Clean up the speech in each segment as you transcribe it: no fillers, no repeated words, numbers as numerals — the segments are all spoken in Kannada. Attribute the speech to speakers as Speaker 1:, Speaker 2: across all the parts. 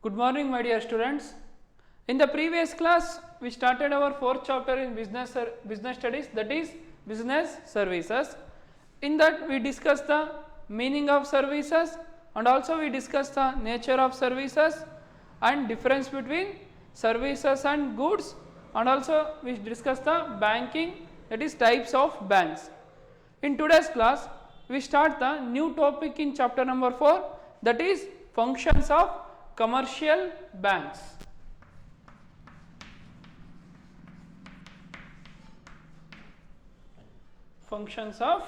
Speaker 1: Good morning, my dear students. In the previous class, we started our fourth chapter in business studies, that is business services. In that, we discussed the meaning of services and also we discussed the nature of services and difference between services and goods, and also we discussed the banking, that is types of banks. In today's class, we start the new topic in chapter number 4, that is functions of commercial banks. Functions of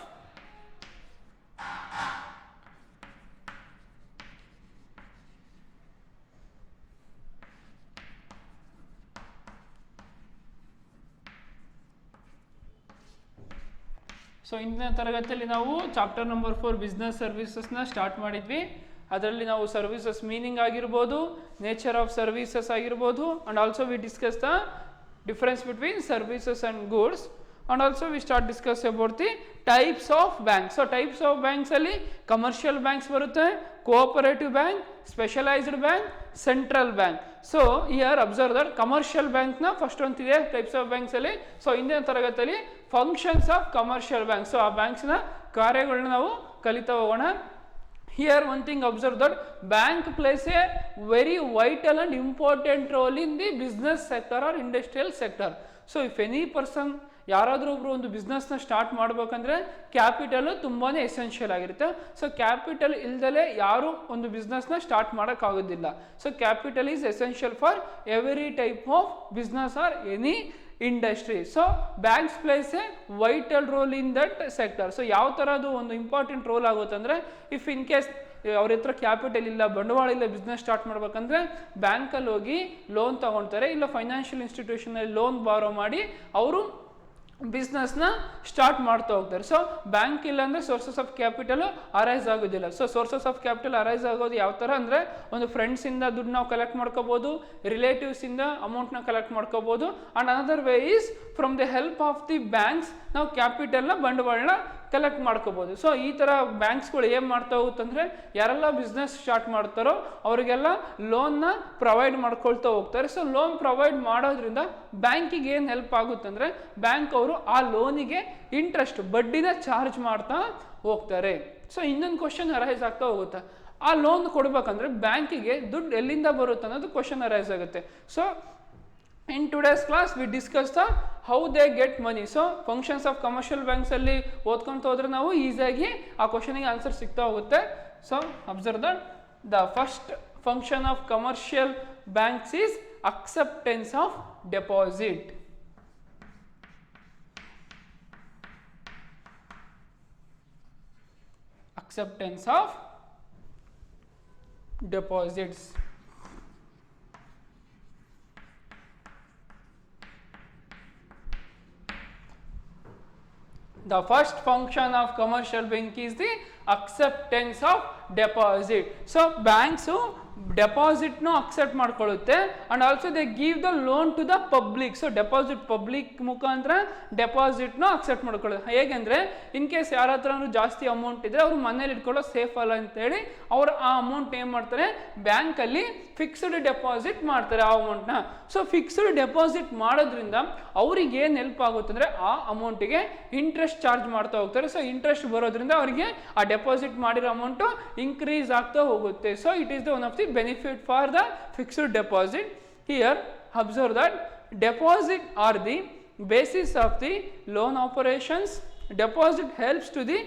Speaker 1: so ಇಂದಿನ ತರಗತಿಯಲ್ಲಿ ನಾವು ಚಾಪ್ಟರ್ ನಂಬರ್ 4 ಬಿಸ್ನೆಸ್ ಸರ್ವಿಸಸ್ನ ಸ್ಟಾರ್ಟ್ ಮಾಡಿದ್ವಿ. ಅದರಲ್ಲಿ ನಾವು ಸರ್ವಿಸಸ್ ಮೀನಿಂಗ್ ಆಗಿರ್ಬೋದು, ನೇಚರ್ ಆಫ್ ಸರ್ವಿಸಸ್ ಆಗಿರ್ಬೋದು, and also we discuss the difference between services and goods, and also we start discuss about the types of banks. So types of ಬ್ಯಾಂಕ್ಸಲ್ಲಿ ಕಮರ್ಷಿಯಲ್ ಬ್ಯಾಂಕ್ಸ್ ಬರುತ್ತೆ, cooperative bank, specialised bank, central bank. So here observe that commercial ಬ್ಯಾಂಕ್ನ ಫಸ್ಟ್ ಒಂದಿದೆ ಟೈಪ್ಸ್ ಆಫ್ ಬ್ಯಾಂಕ್ಸಲ್ಲಿ. ಸೊ ಇಂದಿನ ತರಗತಿಯಲ್ಲಿ functions of commercial bank, so ಆ ಬ್ಯಾಂಕ್ಸ್ನ ಕಾರ್ಯಗಳನ್ನ ನಾವು ಕಲಿತಾ ಹೋಗೋಣ. Here one thing observe that bank plays a very vital and important role in the business sector or industrial sector. So if any person ಯಾರಾದರೂ ಒಬ್ರು ಒಂದು ಬಿಸ್ನೆಸ್ನ ಸ್ಟಾರ್ಟ್ ಮಾಡಬೇಕಂದ್ರೆ ಕ್ಯಾಪಿಟಲು ತುಂಬಾ ಎಸೆನ್ಷಿಯಲ್ ಆಗಿರುತ್ತೆ. ಸೊ ಕ್ಯಾಪಿಟಲ್ ಇಲ್ದಲೇ ಯಾರು ಒಂದು ಬಿಸ್ನೆಸ್ನ ಸ್ಟಾರ್ಟ್ ಮಾಡೋಕ್ಕಾಗೋದಿಲ್ಲ. So capital is essential for every type of business or any industry. So banks place A vital role in that sector. So ಯಾವ ಥರದ್ದು ಒಂದು ಇಂಪಾರ್ಟೆಂಟ್ ರೋಲ್ ಆಗುತ್ತೆ ಅಂದರೆ, ಇಫ್ ಇನ್ ಕೇಸ್ ಅವ್ರ ಹತ್ರ ಕ್ಯಾಪಿಟಲ್ ಇಲ್ಲ, ಬಂಡವಾಳ ಇಲ್ಲ, ಬಿಸ್ನೆಸ್ ಸ್ಟಾರ್ಟ್ ಮಾಡ್ಬೇಕಂದ್ರೆ ಬ್ಯಾಂಕಲ್ಲಿ ಹೋಗಿ ಲೋನ್ ತೊಗೊಳ್ತಾರೆ, ಇಲ್ಲ ಫೈನಾನ್ಷಿಯಲ್ ಇನ್ಸ್ಟಿಟ್ಯೂಷನಲ್ಲಿ ಲೋನ್ ಬಾರೋ ಮಾಡಿ ಅವರು ಬಿಸ್ನೆಸ್ನ ಸ್ಟಾರ್ಟ್ ಮಾಡ್ತಾ ಹೋಗ್ತಾರೆ. ಸೊ ಬ್ಯಾಂಕ್ ಇಲ್ಲ ಅಂದರೆ ಸೋರ್ಸಸ್ ಆಫ್ ಕ್ಯಾಪಿಟಲ್ ಅರೈಸ್ ಆಗೋದಿಲ್ಲ. So sources of capital arise ಆಗೋದು ಯಾವ ಥರ ಅಂದರೆ, ಒಂದು ಫ್ರೆಂಡ್ಸಿಂದ ದುಡ್ಡು ನಾವು ಕಲೆಕ್ಟ್ ಮಾಡ್ಕೋಬೋದು, ರಿಲೇಟಿವ್ಸಿಂದ ಅಮೌಂಟ್ನ ಕಲೆಕ್ಟ್ ಮಾಡ್ಕೋಬೋದು, and another way is from the help of the banks ನಾವು ಕ್ಯಾಪಿಟಲ್ನ ಬಂಡವಾಳನ ಕಲೆಕ್ಟ್ ಮಾಡ್ಕೋಬೋದು. ಸೊ ಈ ಥರ ಬ್ಯಾಂಕ್ಸ್ಗಳು ಏನು ಮಾಡ್ತಾ ಹೋಗುತ್ತಂದರೆ, ಯಾರೆಲ್ಲ ಬಿಸ್ನೆಸ್ ಸ್ಟಾರ್ಟ್ ಮಾಡ್ತಾರೋ ಅವರಿಗೆಲ್ಲ ಲೋನ್ನ ಪ್ರೊವೈಡ್ ಮಾಡ್ಕೊಳ್ತಾ ಹೋಗ್ತಾರೆ. ಸೊ ಲೋನ್ ಪ್ರೊವೈಡ್ ಮಾಡೋದ್ರಿಂದ ಬ್ಯಾಂಕಿಗೆ ಏನು ಹೆಲ್ಪ್ ಆಗುತ್ತಂದರೆ, ಬ್ಯಾಂಕ್ ಅವರು ಆ ಲೋನಿಗೆ ಇಂಟ್ರೆಸ್ಟ್ ಬಡ್ಡಿನ ಚಾರ್ಜ್ ಮಾಡ್ತಾ ಹೋಗ್ತಾರೆ. ಸೊ ಇನ್ನೊಂದು ಕ್ವಶನ್ ಅರೈಸ್ ಆಗ್ತಾ ಹೋಗುತ್ತೆ, ಆ ಲೋನ್ ಕೊಡ್ಬೇಕಂದ್ರೆ ಬ್ಯಾಂಕಿಗೆ ದುಡ್ಡು ಎಲ್ಲಿಂದ ಬರುತ್ತೆ ಅನ್ನೋದು ಕ್ವಶನ್ ಅರೈಸ್ ಆಗುತ್ತೆ. So in today's class we discuss the how they get money. so functions of commercial banks ಅಲ್ಲಿ ಓದ್ಕೊಂತ ಹೋದ್ರೆ ನಾವು ಈಸಿಯಾಗಿ ಆ ಕ್ವಶನ್ಗೆ ಆನ್ಸರ್ ಸಿಗ್ತಾ ಹೋಗುತ್ತೆ. So observe that the first function of commercial banks is acceptance of deposit. Acceptance of deposits. The first function of commercial bank is the acceptance of deposit. So banks ಡೆಪಾಸಿಟ್ನು ಅಕ್ಸೆಪ್ಟ್ ಮಾಡ್ಕೊಳ್ಳುತ್ತೆ, and also they give the loan to the public. So deposit public ಮುಖಾಂತರ ಡೆಪಾಸಿಟ್ನು ಅಕ್ಸೆಪ್ಟ್ ಮಾಡ್ಕೊಳ್ಳೋದು. ಹೇಗೆಂದರೆ, ಇನ್ ಕೇಸ್ ಯಾರ ಹತ್ರನೂ ಜಾಸ್ತಿ ಅಮೌಂಟ್ ಇದ್ದರೆ ಅವರು ಮನೇಲಿ ಇಟ್ಕೊಳ್ಳೋ ಸೇಫ್ ಅಲ್ಲ ಅಂತೇಳಿ ಅವರು ಆ ಅಮೌಂಟ್ ಏನು ಮಾಡ್ತಾರೆ, ಬ್ಯಾಂಕಲ್ಲಿ ಫಿಕ್ಸ್ಡ್ ಡೆಪಾಸಿಟ್ ಮಾಡ್ತಾರೆ ಆ ಅಮೌಂಟ್ನ. ಸೊ ಫಿಕ್ಸ್ಡ್ ಡೆಪಾಸಿಟ್ ಮಾಡೋದ್ರಿಂದ ಅವ್ರಿಗೆ ಏನು ಹೆಲ್ಪ್ ಆಗುತ್ತೆ ಅಂದರೆ, ಆ ಅಮೌಂಟಿಗೆ ಇಂಟ್ರೆಸ್ಟ್ ಚಾರ್ಜ್ ಮಾಡ್ತಾ ಹೋಗ್ತಾರೆ. ಸೊ ಇಂಟ್ರೆಸ್ಟ್ ಬರೋದ್ರಿಂದ ಅವರಿಗೆ ಆ ಡೆಪಾಸಿಟ್ ಮಾಡಿರೋ ಅಮೌಂಟು ಇನ್ಕ್ರೀಸ್ ಆಗ್ತಾ ಹೋಗುತ್ತೆ. So it is the one of the benefit for the fixed deposit. Here observe that deposit are the basis of the loan operations. Deposit helps to the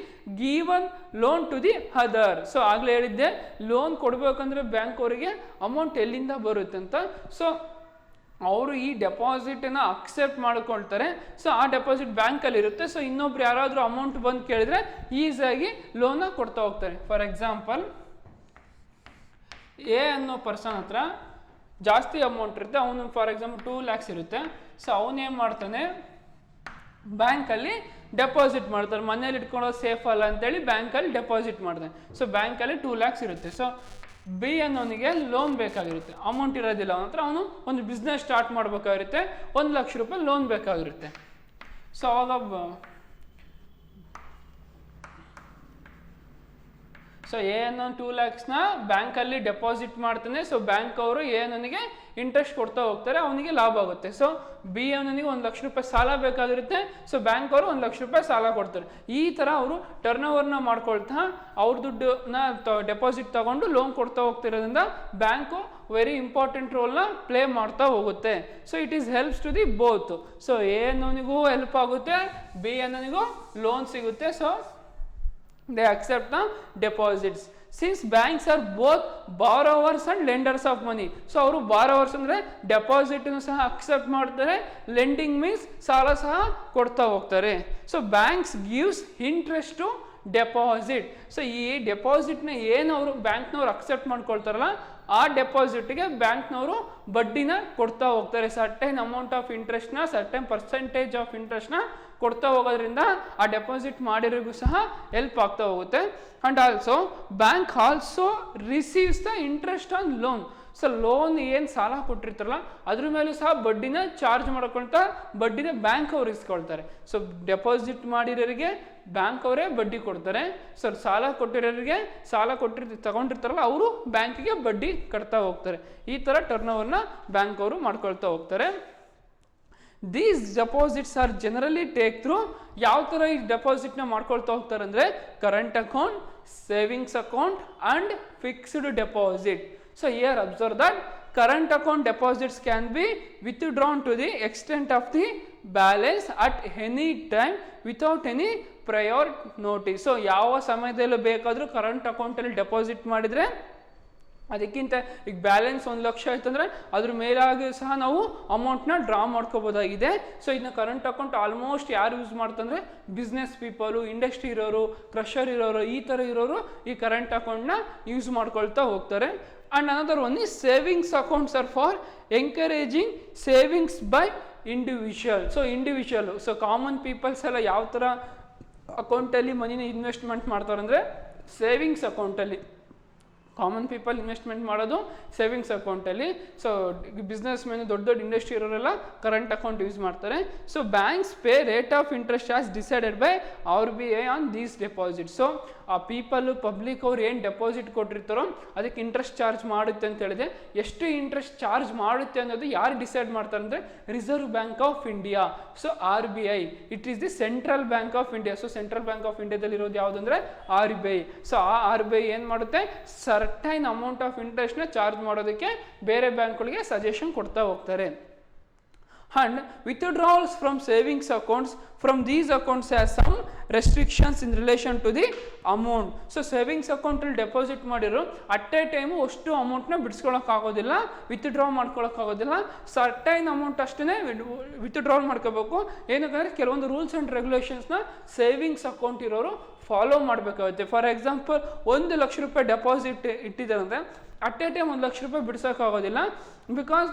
Speaker 1: given loan to the other. So ಆಗಲೇ ಹೇಳಿದ್ದೆ, ಲೋನ್ ಕೊಡಬೇಕಂದ್ರೆ ಬ್ಯಾಂಕ್ ಅವರಿಗೆ ಅಮೌಂಟ್ ಎಲ್ಲಿಂದ ಬರುತ್ತೆ ಅಂತ. ಸೊ ಅವರು ಈ ಡೆಪಾಸಿಟನ್ನು ಅಕ್ಸೆಪ್ಟ್ ಮಾಡ್ಕೊಳ್ತಾರೆ. ಸೊ ಆ ಡೆಪಾಸಿಟ್ ಬ್ಯಾಂಕಲ್ಲಿ ಇರುತ್ತೆ. ಸೊ ಇನ್ನೊಬ್ರು ಯಾರಾದರೂ ಅಮೌಂಟ್ ಬಂದು ಕೇಳಿದ್ರೆ ಈಸಿಯಾಗಿ ಲೋನ ಕೊಡ್ತಾ ಹೋಗ್ತಾರೆ. ಫಾರ್ ಎಕ್ಸಾಂಪಲ್, ಎ ಅನ್ನೋ ಪರ್ಸನ್ ಹತ್ರ ಜಾಸ್ತಿ ಅಮೌಂಟ್ ಇರುತ್ತೆ, ಅವನು ಫಾರ್ ಎಕ್ಸಾಂಪಲ್ 2 lakhs ಇರುತ್ತೆ. ಸೊ ಅವನೇನು ಮಾಡ್ತಾನೆ, ಬ್ಯಾಂಕಲ್ಲಿ ಡೆಪಾಸಿಟ್ ಮಾಡ್ತಾರೆ. ಮನೇಲಿ ಇಟ್ಕೊಳ್ಳೋದು ಸೇಫ್ ಅಲ್ಲ ಅಂತೇಳಿ ಬ್ಯಾಂಕಲ್ಲಿ ಡೆಪಾಸಿಟ್ ಮಾಡ್ತಾನೆ. ಸೊ ಬ್ಯಾಂಕಲ್ಲಿ 2 lakhs ಇರುತ್ತೆ. ಸೊ ಬಿ ಅನ್ನೋನಿಗೆ ಲೋನ್ ಬೇಕಾಗಿರುತ್ತೆ, ಅಮೌಂಟ್ ಇರೋದಿಲ್ಲ ಅವನ ಹತ್ರ, ಅವನು ಒಂದು ಬಿಸ್ನೆಸ್ ಸ್ಟಾರ್ಟ್ ಮಾಡಬೇಕಾಗಿರುತ್ತೆ, 1 ಲಕ್ಷ ರೂಪಾಯಿ ಲೋನ್ ಬೇಕಾಗಿರುತ್ತೆ. ಸೊ ಅವಾಗ ಸೊ ಎ ಅನ್ನೋ 2 lakhsನ ಬ್ಯಾಂಕಲ್ಲಿ ಡೆಪಾಸಿಟ್ ಮಾಡ್ತಾನೆ. ಸೊ ಬ್ಯಾಂಕ್ ಅವರು ಎ ಅನ್ನೋನಿಗೆ ಇಂಟ್ರೆಸ್ಟ್ ಕೊಡ್ತಾ ಹೋಗ್ತಾರೆ, ಅವನಿಗೆ ಲಾಭ ಆಗುತ್ತೆ. ಸೊ ಬಿ ಅನ್ನೋನಿಗೆ 1 ಲಕ್ಷ ರೂಪಾಯಿ ಸಾಲ ಬೇಕಾಗಿರುತ್ತೆ. ಸೊ ಬ್ಯಾಂಕ್ ಅವರು 1 ಲಕ್ಷ ರೂಪಾಯಿ ಸಾಲ ಕೊಡ್ತಾರೆ. ಈ ಥರ ಅವರು ಟರ್ನ್ ಓವರ್ನ ಮಾಡ್ಕೊಳ್ತಾ ಅವ್ರ ದುಡ್ಡನ್ನ ಡೆಪಾಸಿಟ್ ತಗೊಂಡು ಲೋನ್ ಕೊಡ್ತಾ ಹೋಗ್ತಿರೋದ್ರಿಂದ ಬ್ಯಾಂಕು ವೆರಿ ಇಂಪಾರ್ಟೆಂಟ್ ರೋಲ್ನ ಪ್ಲೇ ಮಾಡ್ತಾ ಹೋಗುತ್ತೆ. So it is helps to the both. So A ಅನ್ನೋನಿಗೂ ಹೆಲ್ಪ್ ಆಗುತ್ತೆ, ಬಿ ಅನ್ನೋನಿಗೂ ಲೋನ್ ಸಿಗುತ್ತೆ. So they accept the deposits. Since banks are both borrowers and lenders of money, so ಅವರು ಬಾರೋವರ್ಸ್ ಅಂದರೆ ಡೆಪಾಸಿಟ್ನು ಸಹ ಅಕ್ಸೆಪ್ಟ್ ಮಾಡ್ತಾರೆ, ಲೆಂಡಿಂಗ್ ಮೀನ್ಸ್ ಸಾಲ ಸಹ ಕೊಡ್ತಾ ಹೋಗ್ತಾರೆ. So banks gives interest to deposit. So ಈ ಡೆಪಾಸಿಟ್ನ ಏನು ಅವರು ಬ್ಯಾಂಕ್ನವ್ರು ಅಕ್ಸೆಪ್ಟ್ ಮಾಡ್ಕೊಳ್ತಾರಲ್ಲ ಆ ಡೆಪಾಸಿಟ್ಗೆ ಬ್ಯಾಂಕ್ನವರು ಬಡ್ಡಿನ ಕೊಡ್ತಾ ಹೋಗ್ತಾರೆ. ಸರ್ಟೈನ್ ಅಮೌಂಟ್ ಆಫ್ ಇಂಟ್ರೆಸ್ಟ್ನ, ಸರ್ಟೈನ್ ಪರ್ಸೆಂಟೇಜ್ ಆಫ್ ಇಂಟ್ರೆಸ್ಟ್ನ ಕೊಡ್ತಾ ಹೋಗೋದ್ರಿಂದ ಆ ಡೆಪಾಸಿಟ್ ಮಾಡಿರೋರಿಗೂ ಸಹ ಹೆಲ್ಪ್ ಆಗ್ತಾ ಹೋಗುತ್ತೆ. And also bank also receives the interest on loan. So loan ಏನು ಸಾಲ ಕೊಟ್ಟಿರ್ತಾರಲ್ಲ ಅದ್ರ ಮೇಲೂ ಸಹ ಬಡ್ಡಿನ ಚಾರ್ಜ್ ಮಾಡ್ಕೊಳ್ತಾ ಬಡ್ಡಿನ ಬ್ಯಾಂಕ್ ಅವ್ರು ಇಸ್ಕೊಳ್ತಾರೆ. ಸೊ ಡೆಪಾಸಿಟ್ ಮಾಡಿರೋರಿಗೆ ಬ್ಯಾಂಕ್ ಅವರೇ ಬಡ್ಡಿ ಕೊಡ್ತಾರೆ. ಸೊ ಸಾಲ ಕೊಟ್ಟಿರೋರಿಗೆ ತಗೊಂಡಿರ್ತಾರಲ್ಲ ಅವರು ಬ್ಯಾಂಕಿಗೆ ಬಡ್ಡಿ ಕಟ್ತಾ ಹೋಗ್ತಾರೆ. ಈ ಥರ ಟರ್ನ್ ಓವರ್ನ ಬ್ಯಾಂಕ್ ಅವರು ಮಾಡ್ಕೊಳ್ತಾ ಹೋಗ್ತಾರೆ. These deposits are generally take through. ಯಾವ ಥರ ಈ ಡೆಪಾಸಿಟ್ನ ಮಾಡ್ಕೊಳ್ತಾ ಹೋಗ್ತಾರೆ ಅಂದರೆ current account, savings account and fixed deposit. So here observe that current account deposits can be withdrawn to the extent of the balance at any time without any prior notice. So ಯಾವ ಸಮಯದಲ್ಲೂ ಬೇಕಾದರೂ ಕರೆಂಟ್ ಅಕೌಂಟಲ್ಲಿ ಡೆಪಾಸಿಟ್ ಮಾಡಿದರೆ ಅದಕ್ಕಿಂತ ಈಗ ಬ್ಯಾಲೆನ್ಸ್ 1 ಲಕ್ಷ ಆಯ್ತು ಅಂದರೆ ಅದ್ರ ಮೇಲಾಗಿ ಸಹ ನಾವು ಅಮೌಂಟ್ನ ಡ್ರಾ ಮಾಡ್ಕೋಬೋದಾಗಿದೆ. ಸೊ ಇದನ್ನ ಕರೆಂಟ್ ಅಕೌಂಟ್ ಆಲ್ಮೋಸ್ಟ್ ಯಾರು ಯೂಸ್ ಮಾಡ್ತಂದ್ರೆ ಬಿಸ್ನೆಸ್ ಪೀಪಲು, ಇಂಡಸ್ಟ್ರಿ ಇರೋರು, ಕ್ರಷರ್ ಇರೋರು, ಈ ಥರ ಇರೋರು ಈ ಕರೆಂಟ್ ಅಕೌಂಟ್ನ ಯೂಸ್ ಮಾಡ್ಕೊಳ್ತಾ ಹೋಗ್ತಾರೆ. And another one is savings accounts are for encouraging savings by individual. So individual, so common peoples ಎಲ್ಲ ಯಾವ ಥರ ಅಕೌಂಟಲ್ಲಿ ಮನಿನ ಇನ್ವೆಸ್ಟ್ಮೆಂಟ್ ಮಾಡ್ತಾರೆ ಅಂದರೆ ಸೇವಿಂಗ್ಸ್ ಅಕೌಂಟಲ್ಲಿ ಕಾಮನ್ ಪೀಪಲ್ ಇನ್ವೆಸ್ಟ್ಮೆಂಟ್ ಮಾಡೋದು ಸೇವಿಂಗ್ಸ್ ಅಕೌಂಟಲ್ಲಿ. ಸೊ ಬಿಸ್ನೆಸ್ ಮೆನ್, ದೊಡ್ಡ ದೊಡ್ಡ ಇಂಡಸ್ಟ್ರಿ ಇರೋರೆಲ್ಲ ಕರೆಂಟ್ ಅಕೌಂಟ್ ಯೂಸ್ ಮಾಡ್ತಾರೆ. So banks pay rate of interest as decided by RBI on these deposit. So ಆ ಪೀಪಲ್ ಪಬ್ಲಿಕ್ ಅವ್ರು ಏನು ಡೆಪಾಸಿಟ್ ಕೊಟ್ಟಿರ್ತಾರೋ ಅದಕ್ಕೆ ಇಂಟ್ರೆಸ್ಟ್ ಚಾರ್ಜ್ ಮಾಡುತ್ತೆ ಅಂತ ಹೇಳಿದೆ. ಎಷ್ಟು ಇಂಟ್ರೆಸ್ಟ್ ಚಾರ್ಜ್ ಮಾಡುತ್ತೆ ಅನ್ನೋದು ಯಾರು ಡಿಸೈಡ್ ಮಾಡ್ತಾರೆ ಅಂದರೆ reserve bank of India. So RBI it is the central bank of India. So central bank of ಇಂಡಿಯಾದಲ್ಲಿ ಇರೋದು ಯಾವುದಂದ್ರೆ RBI. ಸೊ ಆ RBI ಏನು ಮಾಡುತ್ತೆ, ಸರ್ಟೈನ್ ಅಮೌಂಟ್ ಆಫ್ ಇಂಟ್ರೆಸ್ಟ್ನ ಚಾರ್ಜ್ ಮಾಡೋದಕ್ಕೆ ಬೇರೆ ಬ್ಯಾಂಕ್ಗಳಿಗೆ ಸಜೆಷನ್ ಕೊಡ್ತಾ ಹೋಗ್ತಾರೆ. And withdrawals from savings accounts from these accounts has some restrictions in relation to the amount. So savings account ಅಲ್ಲಿ ಡೆಪಾಸಿಟ್ ಮಾಡಿರೋ ಅಟ್ ಎ ಟೈಮು ಅಷ್ಟು ಅಮೌಂಟ್ನ ಬಿಡಿಸ್ಕೊಳಕ್ಕಾಗೋದಿಲ್ಲ, ವಿತ್ಡ್ರಾ ಮಾಡ್ಕೊಳಕ್ಕಾಗೋದಿಲ್ಲ. ಸರ್ಟೈನ್ ಅಮೌಂಟ್ ಅಷ್ಟೇ ವಿತ್ಡ್ರಾಲ್ ಮಾಡ್ಕೋಬೇಕು. ಏನಂದರೆ ಕೆಲವೊಂದು ರೂಲ್ಸ್ ಆ್ಯಂಡ್ ರೆಗ್ಯುಲೇಷನ್ಸ್ನ ಸೇವಿಂಗ್ಸ್ ಅಕೌಂಟ್ ಇರೋರು ಫಾಲೋ ಮಾಡಬೇಕಾಗುತ್ತೆ. ಫಾರ್ ಎಕ್ಸಾಂಪಲ್ 1 ಲಕ್ಷ ರೂಪಾಯಿ ಡೆಪಾಸಿಟ್ ಇಟ್ಟಿದ್ದಾರೆ ಅಂದರೆ ಅಟ್ ಎ ಟೈಮ್ 1 ಲಕ್ಷ ರೂಪಾಯಿ ಬಿಡ್ಸೋಕ್ಕಾಗೋದಿಲ್ಲ. ಬಿಕಾಸ್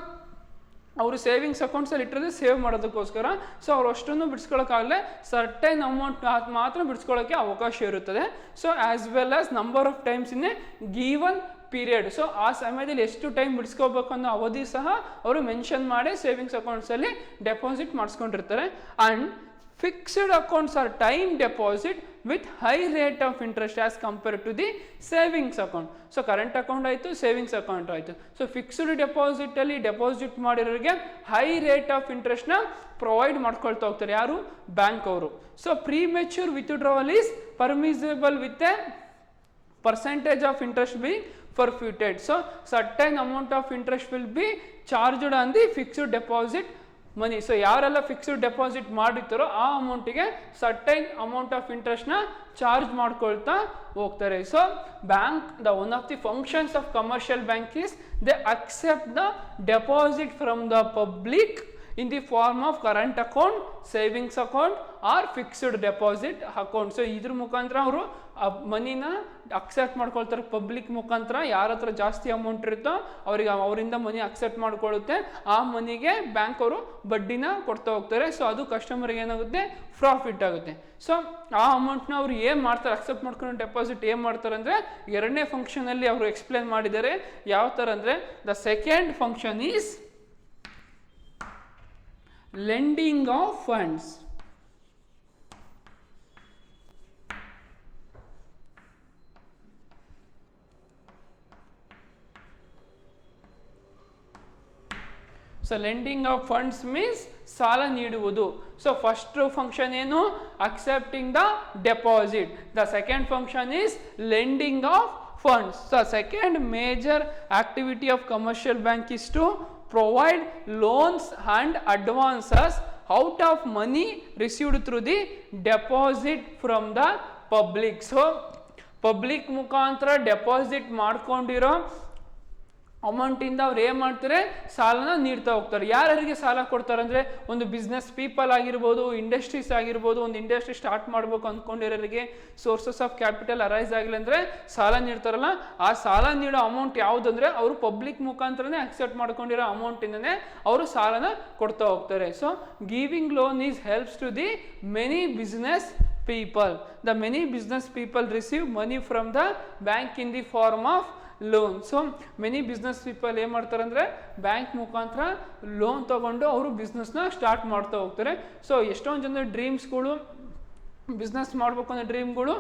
Speaker 1: ಅವರು ಸೇವಿಂಗ್ಸ್ ಅಕೌಂಟ್ಸಲ್ಲಿ ಇಟ್ಟಿರೋದು ಸೇವ್ ಮಾಡೋದಕ್ಕೋಸ್ಕರ. ಸೊ ಅವ್ರು ಅಷ್ಟನ್ನು ಬಿಡಿಸ್ಕೊಳ್ಳೋಕ್ಕಾಗಲೇ ಸರ್ಟೈನ್ ಅಮೌಂಟ್ ಮಾತ್ರ ಬಿಡಿಸ್ಕೊಳ್ಳೋಕ್ಕೆ ಅವಕಾಶ ಇರುತ್ತದೆ. So as well as number of times in a given period. So ಆ ಸಮಯದಲ್ಲಿ ಎಷ್ಟು ಟೈಮ್ ಬಿಡಿಸ್ಕೋಬೇಕು ಅನ್ನೋ ಅವಧಿ ಸಹ ಅವರು ಮೆನ್ಷನ್ ಮಾಡಿ ಸೇವಿಂಗ್ಸ್ ಅಕೌಂಟ್ಸಲ್ಲಿ ಡೆಪಾಸಿಟ್ ಮಾಡಿಸ್ಕೊಂಡಿರ್ತಾರೆ. And fixed accounts or time deposit with high rate of interest as compare to the savings account. So current account ಆಯಿತು, ಸೇವಿಂಗ್ಸ್ ಅಕೌಂಟ್ ಆಯಿತು. ಸೊ ಫಿಕ್ಸ್ಡ್ ಡೆಪಾಸಿಟಲ್ಲಿ ಡೆಪಾಸಿಟ್ ಮಾಡಿರೋರಿಗೆ ಹೈ ರೇಟ್ ಆಫ್ ಇಂಟ್ರೆಸ್ಟ್ನ ಪ್ರೊವೈಡ್ ಮಾಡ್ಕೊಳ್ತಾ ಹೋಗ್ತಾರೆ. ಯಾರು? ಬ್ಯಾಂಕ್ ಅವರು. So premature withdrawal is permissible with a percentage of interest being forfeited. So certain amount of interest will be charged on the fixed deposit money. So ಯಾರೆಲ್ಲ ಫಿಕ್ಸ್ಡ್ ಡೆಪಾಸಿಟ್ ಮಾಡಿರ್ತಾರೋ ಆ ಅಮೌಂಟಿಗೆ ಸರ್ಟೈನ್ ಅಮೌಂಟ್ ಆಫ್ ಇಂಟ್ರೆಸ್ಟ್ನ ಚಾರ್ಜ್ ಮಾಡ್ಕೊಳ್ತಾ ಹೋಗ್ತಾರೆ. So bank one of the functions of commercial bank is they accept the deposit from the public in the form of current account, savings account or fixed deposit account. So ಇದ್ರ ಮುಖಾಂತರ ಅವರು ಮನಿನ ಅಕ್ಸೆಪ್ಟ್ ಮಾಡ್ಕೊಳ್ತಾರೆ ಪಬ್ಲಿಕ್ ಮುಖಾಂತರ. ಯಾರ ಹತ್ರ ಜಾಸ್ತಿ ಅಮೌಂಟ್ ಇರುತ್ತೋ ಅವರಿಗೆ ಅವರಿಂದ ಮನಿ ಅಕ್ಸೆಪ್ಟ್ ಮಾಡ್ಕೊಳ್ಳುತ್ತೆ. ಆ ಮನಿಗೆ ಬ್ಯಾಂಕ್ ಅವರು ಬಡ್ಡಿನ ಕೊಡ್ತಾ ಹೋಗ್ತಾರೆ. ಸೊ ಅದು ಕಸ್ಟಮರ್ಗೆ ಏನಾಗುತ್ತೆ, ಪ್ರಾಫಿಟ್ ಆಗುತ್ತೆ. ಸೊ ಆ ಅಮೌಂಟ್ನ ಅವ್ರು ಏನು ಮಾಡ್ತಾರೆ, ಅಕ್ಸೆಪ್ಟ್ ಮಾಡ್ಕೊಂಡು ಡೆಪಾಸಿಟ್ ಏನು ಮಾಡ್ತಾರೆ ಅಂದರೆ ಎರಡನೇ ಫಂಕ್ಷನಲ್ಲಿ ಅವರು ಎಕ್ಸ್ಪ್ಲೇನ್ ಮಾಡಿದ್ದಾರೆ. ಯಾವ ಥರ ಅಂದರೆ the second function is lending of funds. So lending of funds means ಸಾಲ ನೀಡುವುದು. ಸೊ ಫಸ್ಟ್ ಫಂಕ್ಷನ್ ಏನು, accepting the deposit. The second function is lending of funds. So second major activity of commercial bank is to provide loans and advances out of money received through the deposit from the public. So public ಮುಖಾಂತರ ಡೆಪಾಸಿಟ್ ಮಾಡ್ಕೊಂಡಿರೋ ಅಮೌಂಟಿಂದ ಅವ್ರು ಏನು ಮಾಡ್ತಾರೆ, ಸಾಲನ ನೀಡ್ತಾ ಹೋಗ್ತಾರೆ. ಯಾರ್ಯಾರಿಗೆ ಸಾಲ ಕೊಡ್ತಾರೆ ಅಂದರೆ, ಒಂದು ಬಿಸ್ನೆಸ್ ಪೀಪಲ್ ಆಗಿರ್ಬೋದು, ಇಂಡಸ್ಟ್ರೀಸ್ ಆಗಿರ್ಬೋದು. ಒಂದು ಇಂಡಸ್ಟ್ರಿ ಸ್ಟಾರ್ಟ್ ಮಾಡಬೇಕು ಅಂದ್ಕೊಂಡಿರೋರಿಗೆ ಸೋರ್ಸಸ್ ಆಫ್ ಕ್ಯಾಪಿಟಲ್ ಅರೈಸ್ ಆಗಿಲ್ಲ ಅಂದರೆ ಸಾಲ ನೀಡ್ತಾರಲ್ಲ, ಆ ಸಾಲ ನೀಡೋ ಅಮೌಂಟ್ ಯಾವುದಂದರೆ ಅವರು ಪಬ್ಲಿಕ್ ಮುಖಾಂತರನೇ ಅಕ್ಸೆಪ್ಟ್ ಮಾಡ್ಕೊಂಡಿರೋ ಅಮೌಂಟಿಂದನೇ ಅವರು ಸಾಲನ ಕೊಡ್ತಾ ಹೋಗ್ತಾರೆ. So giving loan is helps to the many business people. The many business people receive money from the bank in the form of loan. So many business people ಏನು ಮಾಡ್ತಾರೆ ಅಂದರೆ, ಬ್ಯಾಂಕ್ ಮುಖಾಂತರ ಲೋನ್ ತೊಗೊಂಡು ಅವರು ಬಿಸ್ನೆಸ್ನ ಸ್ಟಾರ್ಟ್ ಮಾಡ್ತಾ ಹೋಗ್ತಾರೆ. ಸೊ ಎಷ್ಟೊಂದು ಜನ ಡ್ರೀಮ್ಸ್ಗಳು, ಬಿಸ್ನೆಸ್ ಮಾಡಬೇಕು ಅನ್ನೋ ಡ್ರೀಮ್ಗಳು